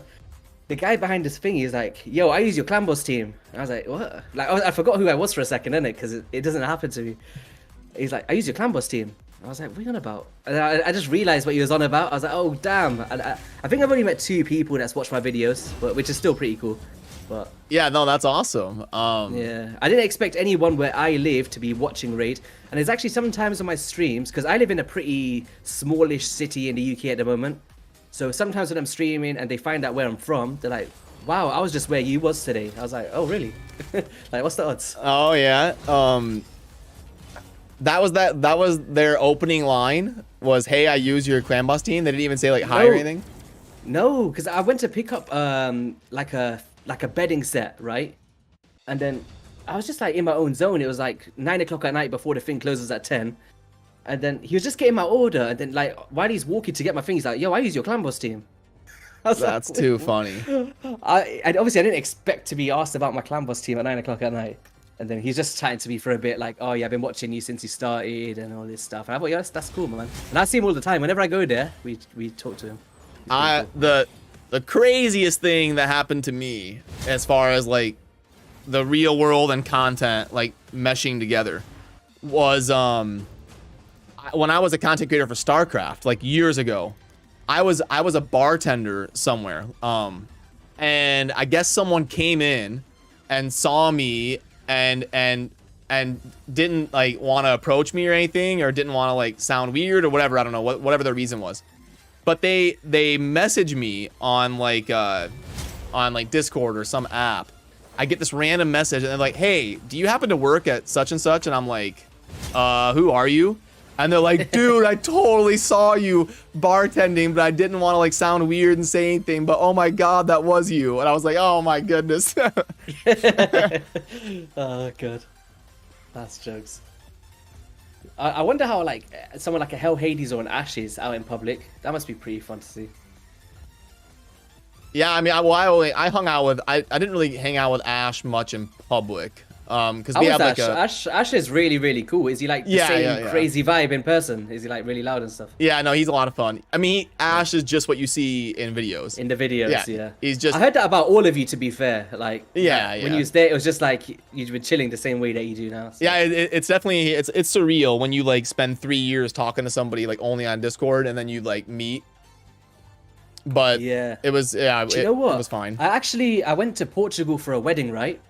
The guy behind this thing, he's like, "Yo, I use your Clambos team." And I was like, "What?" Like I forgot who I was for a second, innit? Because it doesn't happen to me. He's like, "I use your Clambos team." I was like, "What are you on about?" And I just realized what he was on about. I was like, "Oh damn!" And I think I've only met 2 people that's watched my videos, but which is still pretty cool. But yeah, no, that's awesome. Yeah, I didn't expect anyone where I live to be watching Raid. And there's actually sometimes on my streams, because I live in a pretty smallish city in the UK at the moment. So sometimes when I'm streaming and they find out where I'm from, they're like, "Wow, I was just where you was today." I was like, "Oh, really?" Like, what's the odds? Oh yeah. That was their opening line was, "Hey, I use your Clambos team." They didn't even say like hi or anything. No, because I went to pick up like a bedding set, right? And then I was just like in my own zone. It was like 9 o'clock at night before the thing closes at 10. And then he was just getting my order. And then like while he's walking to get my thing, he's like, "Yo, I use your Clambos team." That's like, too funny. I obviously I didn't expect to be asked about my Clambos team at 9 o'clock at night. And then he's just chatting to me for a bit, like, "Oh yeah, I've been watching you since you started and all this stuff." And I thought, "Yeah, that's cool, man." And I see him all the time. Whenever I go there, we talk to him. The craziest thing that happened to me as far as like the real world and content like meshing together was when I was a content creator for Starcraft like years ago. I was a bartender somewhere, and I guess someone came in and saw me and didn't like want to approach me or anything, or didn't want to like sound weird or whatever. I don't know whatever the reason was. But they message me on like Discord or some app. I get this random message and they're like, "Hey, do you happen to work at such and such?" And I'm like, "Who are you?" And they're like, "Dude, I totally saw you bartending, but I didn't want to like sound weird and say anything, but oh my god, that was you." And I was like, "Oh my goodness." Oh god. That's jokes. I wonder how like someone like a Hell Hades or an Ashes out in public. That must be pretty fun to see. Yeah, I mean, I hung out with I didn't really hang out with Ash much in public. Because we have like Ash is really cool. Is he like the same crazy vibe in person? Is he like really loud and stuff? Yeah, no, he's a lot of fun. I mean, Ash is just what you see in videos. In the videos, yeah. He's just. I heard that about all of you. To be fair, like yeah. When you was there, it was just like you were chilling the same way that you do now. So. Yeah, it's definitely it's surreal when you like spend 3 years talking to somebody like only on Discord and then you like meet. But yeah, it was Do you know what? It was fine. I went to Portugal for a wedding, right?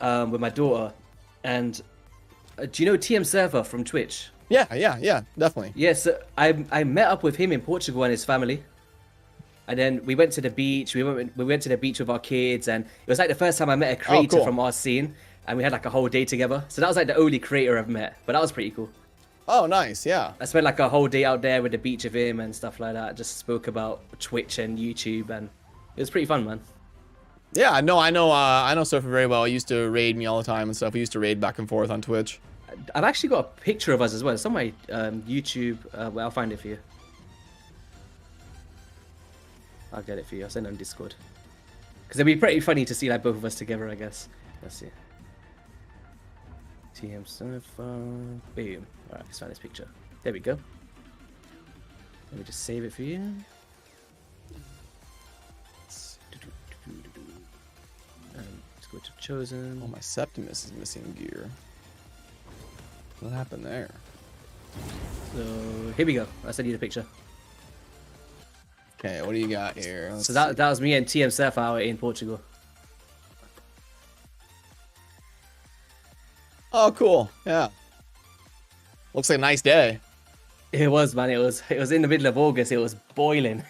With my daughter, and do you know TM Server from Twitch? Yeah, definitely. Yes, I met up with him in Portugal and his family, and then we went to the beach. We went to the beach with our kids, and it was like the first time I met a creator from our scene, and we had like a whole day together. So that was like the only creator I've met, but that was pretty cool. Oh, nice, yeah. I spent like a whole day out there with the beach of him and stuff like that. Just spoke about Twitch and YouTube, and it was pretty fun, man. Yeah, no, I know Surfer very well. He used to raid me all the time and stuff. We used to raid back and forth on Twitch. I've actually got a picture of us as well. It's on my YouTube. Well, I'll find it for you. I'll get it for you. I'll send it on Discord. Because it'd be pretty funny to see like both of us together, I guess. Let's see. TM Surfer. Boom. Alright, let's find this picture. There we go. Let me just save it for you. Let's go to Chosen. Oh, my Septimus is missing gear. What happened there? So here we go. I'll send you the picture. Okay, what do you got here? So that was me and TM Surfer out in Portugal. Oh, cool. Yeah. Looks like a nice day. It was, man. It was in the middle of August. It was boiling.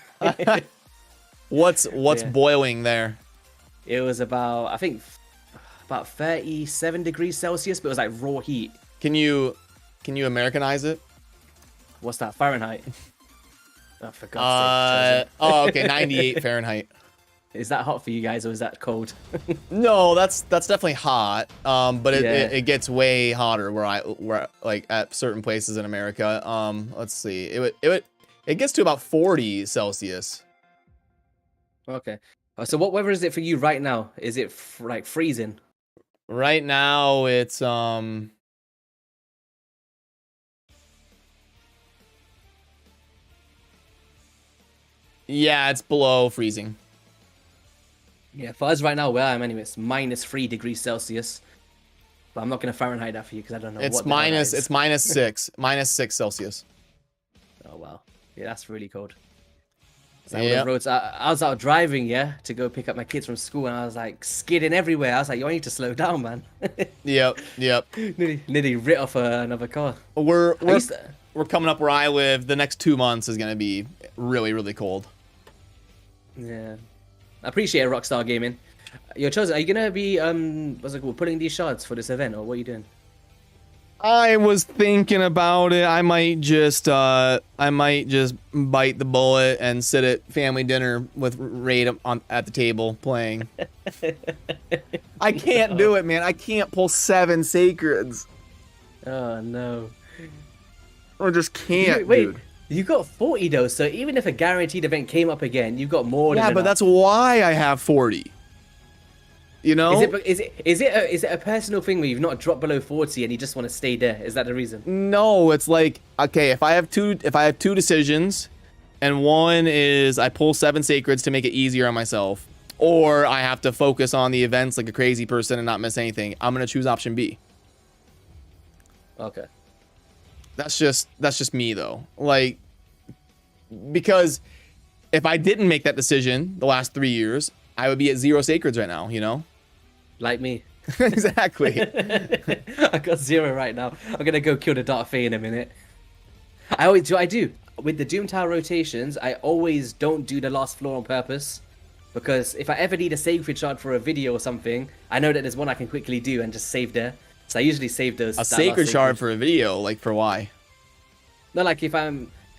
What's boiling there? It was about, I think, about 37 degrees Celsius, but it was like raw heat. Can you Americanize it? What's that, Fahrenheit? Oh, for God's sake. Oh, okay, 98 Fahrenheit. Is that hot for you guys, or is that cold? No, that's definitely hot. But it gets way hotter where like at certain places in America. Let's see. It gets to about 40 Celsius. Okay. So what weather is it for you right now? Is it like freezing? Right now it's yeah, it's below freezing. Yeah, for us right now, where I'm anyway, it's -3 degrees Celsius. But I'm not going to Fahrenheit that for you because I don't know it's what that is. It's -6. -6 Celsius. Oh, wow. Yeah, that's really cold. Yeah. I was out driving, yeah, to go pick up my kids from school, and I was like skidding everywhere. I was like, yo, I need to slow down, man. Yep. Nearly writ off another car. We're coming up where I live. The next 2 months is going to be really, really cold. Yeah. I appreciate it, Rockstar Gaming. Your Chosen, are you gonna be what's it called, pulling these shards for this event, or what are you doing? I was thinking about it. I might just bite the bullet and sit at family dinner with Raid at the table playing. I can't do it, man. I can't pull 7 sacreds. Oh no. I just can't, wait. dude. You got 40 though, so even if a guaranteed event came up again, you've got more than enough. But that's why I have 40. You know? Is it a personal thing where you've not dropped below 40 and you just want to stay there? Is that the reason? No, it's like, okay, if I have two decisions, and one is I pull 7 sacreds to make it easier on myself, or I have to focus on the events like a crazy person and not miss anything, I'm gonna choose option B. Okay. That's just me though. Like, because if I didn't make that decision the last 3 years, I would be at 0 sacreds right now, you know? Like me. Exactly. I got 0 right now. I'm gonna go kill the Dark Fae in a minute. I do. With the Doom Tower rotations, I always don't do the last floor on purpose. Because if I ever need a sacred shard for a video or something, I know that there's one I can quickly do and just save there. So I usually save those. A sacred shard for a video, like for why? No, like if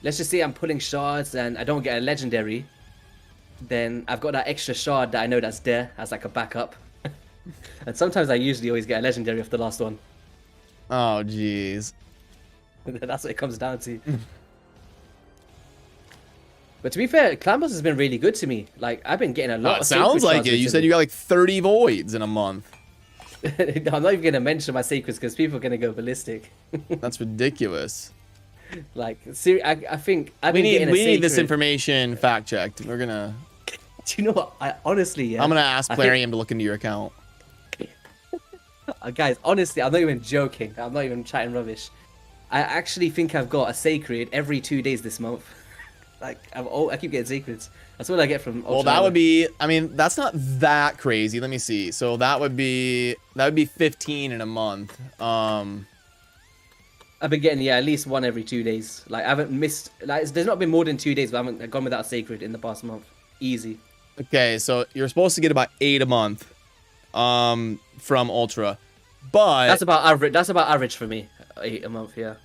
let's just say I'm pulling shards and I don't get a legendary, then I've got that extra shard that I know that's there as like a backup. And sometimes I usually always get a legendary off the last one. Oh, jeez. That's what it comes down to. But to be fair, Clan Boss has been really good to me. Like, I've been getting a lot It of sounds sacred like shards it. You said you got like 30 voids in a month. I'm not even going to mention my secrets because people are going to go ballistic. That's ridiculous. Like, I think I've We been getting a need this sacred- information fact checked. We're gonna. Do you know what? I honestly, yeah. I'm gonna ask I think- Plarium to look into your account. Guys, honestly, I'm not even joking. I'm not even chatting rubbish. I actually think I've got a sacred every 2 days this month. Like, I keep getting sacreds. That's all I get from. Well, that would be. I mean, that's not that crazy. Let me see. So that would be 15 in a month. I've been getting at least one every 2 days. Like, I haven't missed. Like, there's not been more than 2 days, but I haven't gone without a sacred in the past month. Easy. Okay, so you're supposed to get about 8 a month, from Ultra, but That's about average. That's about average for me. 8 a month, yeah.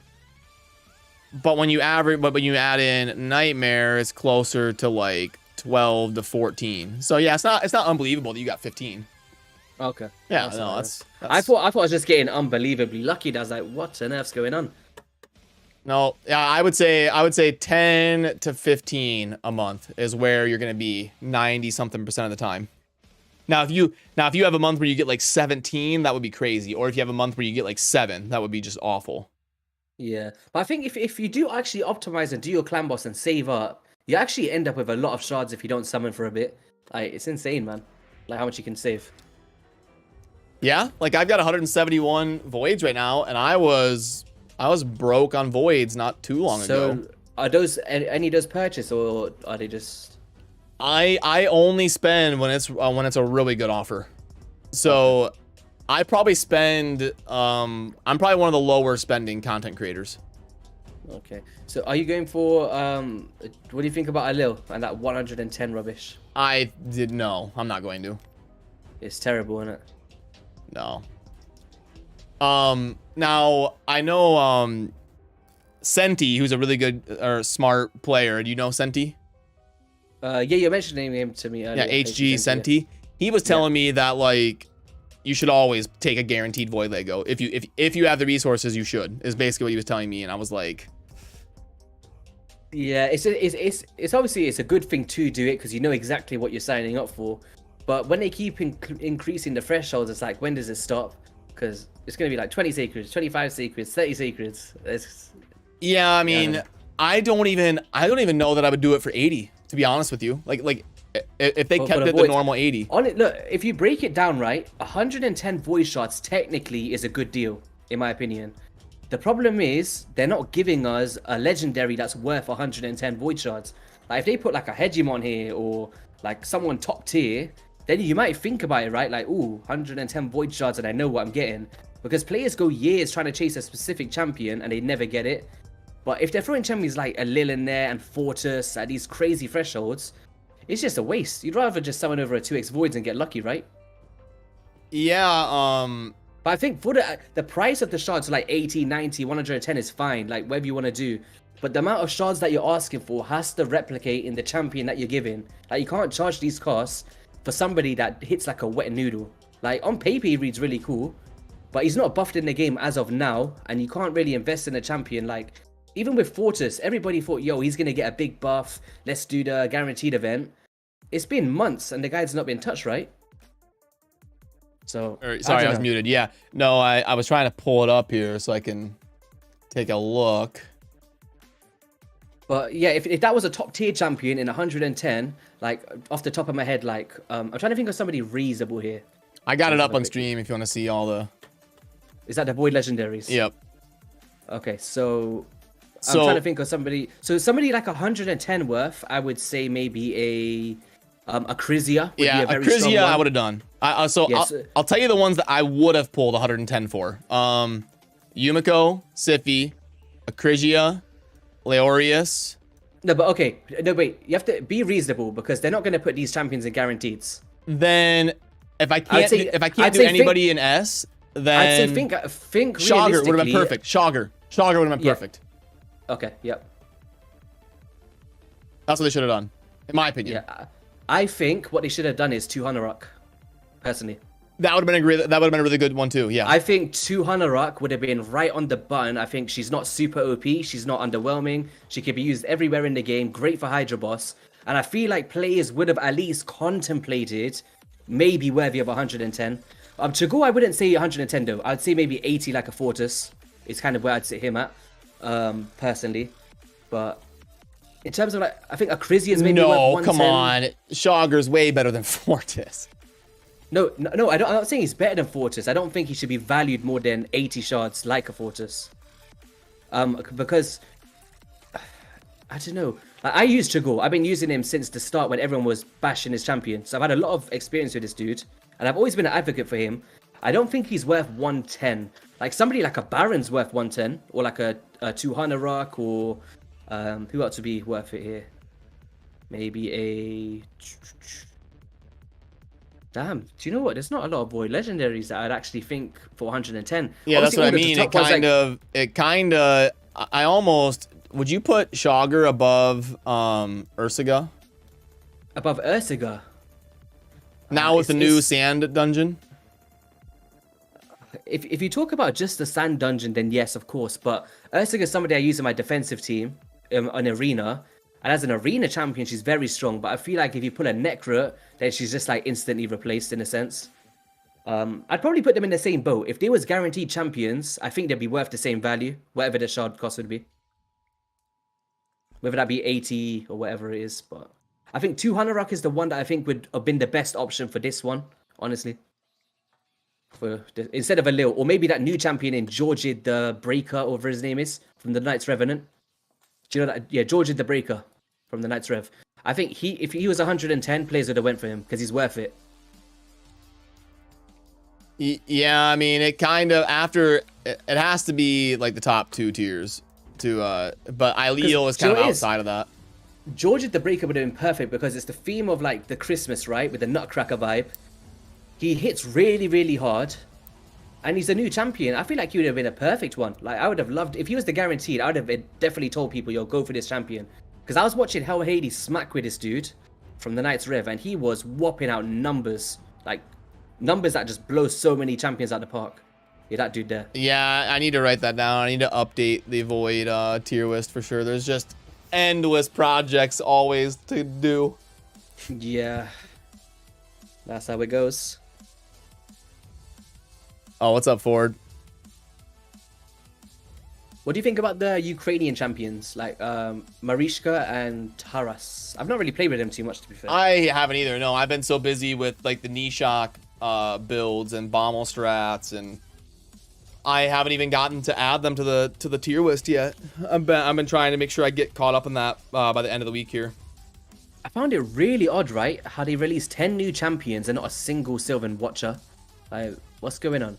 But when you average, but when you add in Nightmare, it's closer to like 12 to 14. So yeah, it's not unbelievable that you got 15. Okay. Yeah, That's no, alright. that's I thought I was just getting unbelievably lucky. And I was like, what on earth's going on? no. Yeah, I would say 10 to 15 a month is where you're gonna be 90-something% of the time. Now, if you have a month where you get like 17, that would be crazy. Or if you have a month where you get like 7, that would be just awful. Yeah, but I think if you do actually optimize and do your clan boss and save up, you actually end up with a lot of shards if you don't summon for a bit. Like, it's insane, man. Like, how much you can save. Yeah, like I've got 171 voids right now, and I was broke on voids not too long ago. So, are those any of those purchase, or are they just? I only spend when it's a really good offer. So I probably spend I'm probably one of the lower spending content creators. Okay. So, are you going for what do you think about Alil and that 110 rubbish? I did no, I'm not going to. It's terrible, isn't it? No. Now I know Senti, who's a really good or smart player. Do you know Senti? Yeah, you're mentioning him to me earlier. Yeah, HG Senti. He was telling me that like you should always take a guaranteed void Lego. If you have the resources, you should. Is basically what he was telling me, and I was like, yeah, it's obviously it's a good thing to do it because you know exactly what you're signing up for. But when they keep increasing the thresholds, it's like, when does it stop? Because it's gonna be like 20 sacreds, 25 sacreds, 30 sacreds. yeah, I mean, I don't even know that I would do it for 80. To be honest with you, like if they kept it the normal 80. On it, look, if you break it down right, 110 void shots technically is a good deal, in my opinion. The problem is they're not giving us a legendary that's worth 110 void shards. Like, if they put like a Hegemon here or like someone top tier, then you might think about it, right? Like, ooh, 110 void shards and I know what I'm getting. Because players go years trying to chase a specific champion and they never get it. But if they're throwing champions like a Lil in there and Fortus at these crazy thresholds, it's just a waste. You'd rather just summon over a 2x voids and get lucky, right? Yeah, But I think for the price of the shards, like 80, 90, 110 is fine, like whatever you want to do. But the amount of shards that you're asking for has to replicate in the champion that you're giving. Like, you can't charge these costs for somebody that hits like a wet noodle. Like, on paper he reads really cool, but he's not buffed in the game as of now, and you can't really invest in a champion. Like, even with Fortus, everybody thought, yo, he's going to get a big buff, let's do the guaranteed event. It's been months and the guy's not been touched, right? So, sorry, I was muted. Yeah, no, I was trying to pull it up here so I can take a look. But yeah, if that was a top tier champion in 110, like off the top of my head, like I'm trying to think of somebody reasonable here. I got it up on stream if you want to see all the. Is that the Void Legendaries? Yep. Okay, so I'm trying to think of somebody. So somebody like 110 worth, I would say maybe a Crizia. Yeah, a Crizia I would have done. I'll tell you the ones that I would have pulled 110 for. Yumiko, Siphi, Acrizia, Leorius. No, but okay. No, wait. You have to be reasonable because they're not going to put these champions in guaranteeds. Then, if I can't do anybody in S, then I'd say think Shogger would have been perfect. Shogger would have been perfect. Okay. Yep. That's what they should have done, in my opinion. Yeah. I think what they should have done is 200 rock, personally. That would have been a great. That would have been a really good one too. Yeah. I think 200 Rock would have been right on the button. I think she's not super OP. She's not underwhelming. She could be used everywhere in the game. Great for Hydra Boss. And I feel like players would have at least contemplated maybe worthy of 110. To go, I wouldn't say 110 though. I'd say maybe 80 like a Fortis. Is kind of where I'd sit him at, personally. But in terms of like, I think Acrisia's maybe worth 110. No, come on. Shogger's way better than Fortis. No, I'm not saying he's better than Fortis. I don't think he should be valued more than 80 shards like a Fortis. Because I don't know. Like, I use Chagor. I've been using him since the start when everyone was bashing his champion. So I've had a lot of experience with this dude, and I've always been an advocate for him. I don't think he's worth 110. Like somebody like a Baron's worth 110, or like a 200 Rock, or who else would be worth it here? Maybe a. Damn, do you know what? There's not a lot of void legendaries that I'd actually think for 110. Yeah, Obviously, that's what I mean. It kind of, I almost, would you put Shogger above Ursaga? Above Ursaga? Now with the new sand dungeon? If you talk about just the sand dungeon, then yes, of course. But Ursaga is somebody I use in my defensive team, on arena. And as an arena champion, she's very strong. But I feel like if you pull a Necro, then she's just like instantly replaced in a sense. I'd probably put them in the same boat. If they was guaranteed champions, I think they'd be worth the same value, whatever the shard cost would be. Whether that be 80 or whatever it is. But I think 200 Rock is the one that I think would have been the best option for this one, honestly. Instead of a Lil, or maybe that new champion in Georgid the Breaker, or whatever his name is, from the Knights Revenant. Do you know that? Yeah, Georgid the Breaker from the Knights Rev. I think if he was 110, players would have went for him because he's worth it. Yeah, I mean, it kind of, after, it has to be like the top 2 tiers to, but Ileal is kind of outside of that. Georgid the Breaker would have been perfect because it's the theme of like the Christmas, right? With the Nutcracker vibe. He hits really, really hard. And he's a new champion. I feel like he would have been a perfect one. Like, I would have loved, if he was the guaranteed, I would have definitely told people, yo, go for this champion. Because I was watching Hell Hades smack with this dude from the Knights Rev, and he was whopping out numbers. Like, numbers that just blow so many champions out the park. Yeah, that dude there. Yeah, I need to write that down. I need to update the Void tier list for sure. There's just endless projects always to do. Yeah. That's how it goes. Oh, what's up, Ford? What do you think about the Ukrainian champions, like Marishka and Taras? I've not really played with them too much, to be fair. I haven't either. No, I've been so busy with like the Nishack builds and Bommal strats, and I haven't even gotten to add them to the tier list yet. I've been trying to make sure I get caught up in that by the end of the week here. I found it really odd, right? How they released 10 new champions and not a single Sylvan Watcher. Like, what's going on?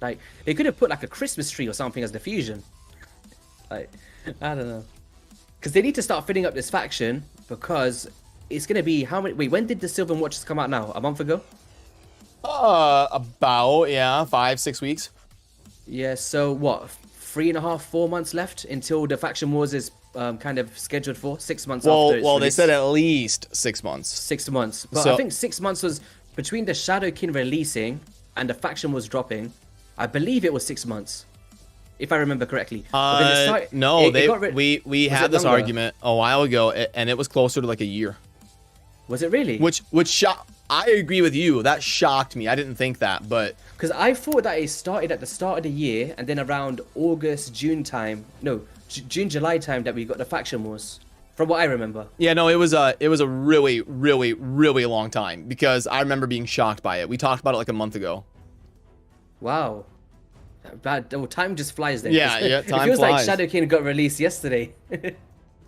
Like, they could have put like a Christmas tree or something as the fusion. Like, I don't know. Because they need to start filling up this faction, because it's going to be how many... Wait, when did the Sylvan Watchers come out now? A month ago? About, yeah, 5-6 weeks. Yeah, so what? 3.5, 4 months left until the faction wars is kind of scheduled for? 6 months after it's Well, released. they said at least 6 months. 6 months. But So, I think 6 months was between the Shadowkin releasing and the faction was dropping. I believe it was 6 months, if I remember correctly. No, we we had this argument a while ago, and it was closer to like a year. Was it really? Which I agree with you. That shocked me. I didn't think that, but because I thought that it started at the start of the year, and then around August, June time, no, June, July time that we got the faction wars. From what I remember. Yeah, no, it was a really, really, really long time, because I remember being shocked by it. We talked about it like a month ago. Wow. Time just flies then. Yeah, time It feels flies. like Shadowkin got released yesterday.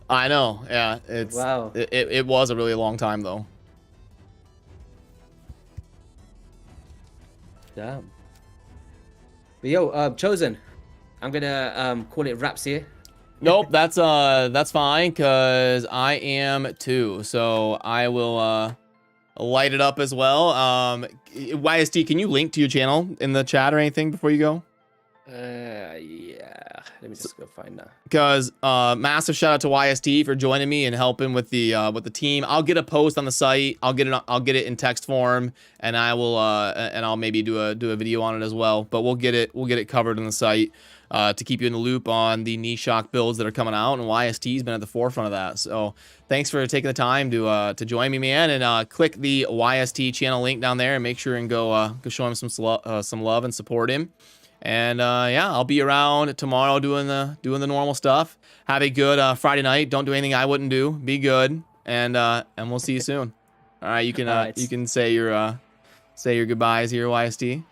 I know. Yeah, Wow. It was a really long time though. Damn. But yo, Chosen, I'm gonna call it wraps here. Nope, that's fine, cause I am too. So I will light it up as well. YST, can you link to your channel in the chat or anything before you go? Yeah. Let me just go find that. Because massive shout out to YST for joining me and helping with the team. I'll get a post on the site. I'll get it in text form, and I'll maybe do a video on it as well. But we'll get it covered on the site to keep you in the loop on the Nishack builds that are coming out, and YST's been at the forefront of that. So thanks for taking the time to join me, man. And click the YST channel link down there and make sure and go show him some love and support him. And yeah, I'll be around tomorrow doing the normal stuff. Have a good Friday night. Don't do anything I wouldn't do. Be good, and we'll see you soon. All right, you can say your goodbyes here, YST.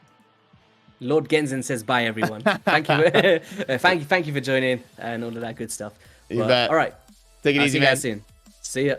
Lord Genzin says bye, everyone. Thank you, thank you for joining and all of that good stuff. You bet. All right, Take it easy, man. See you guys soon. See ya.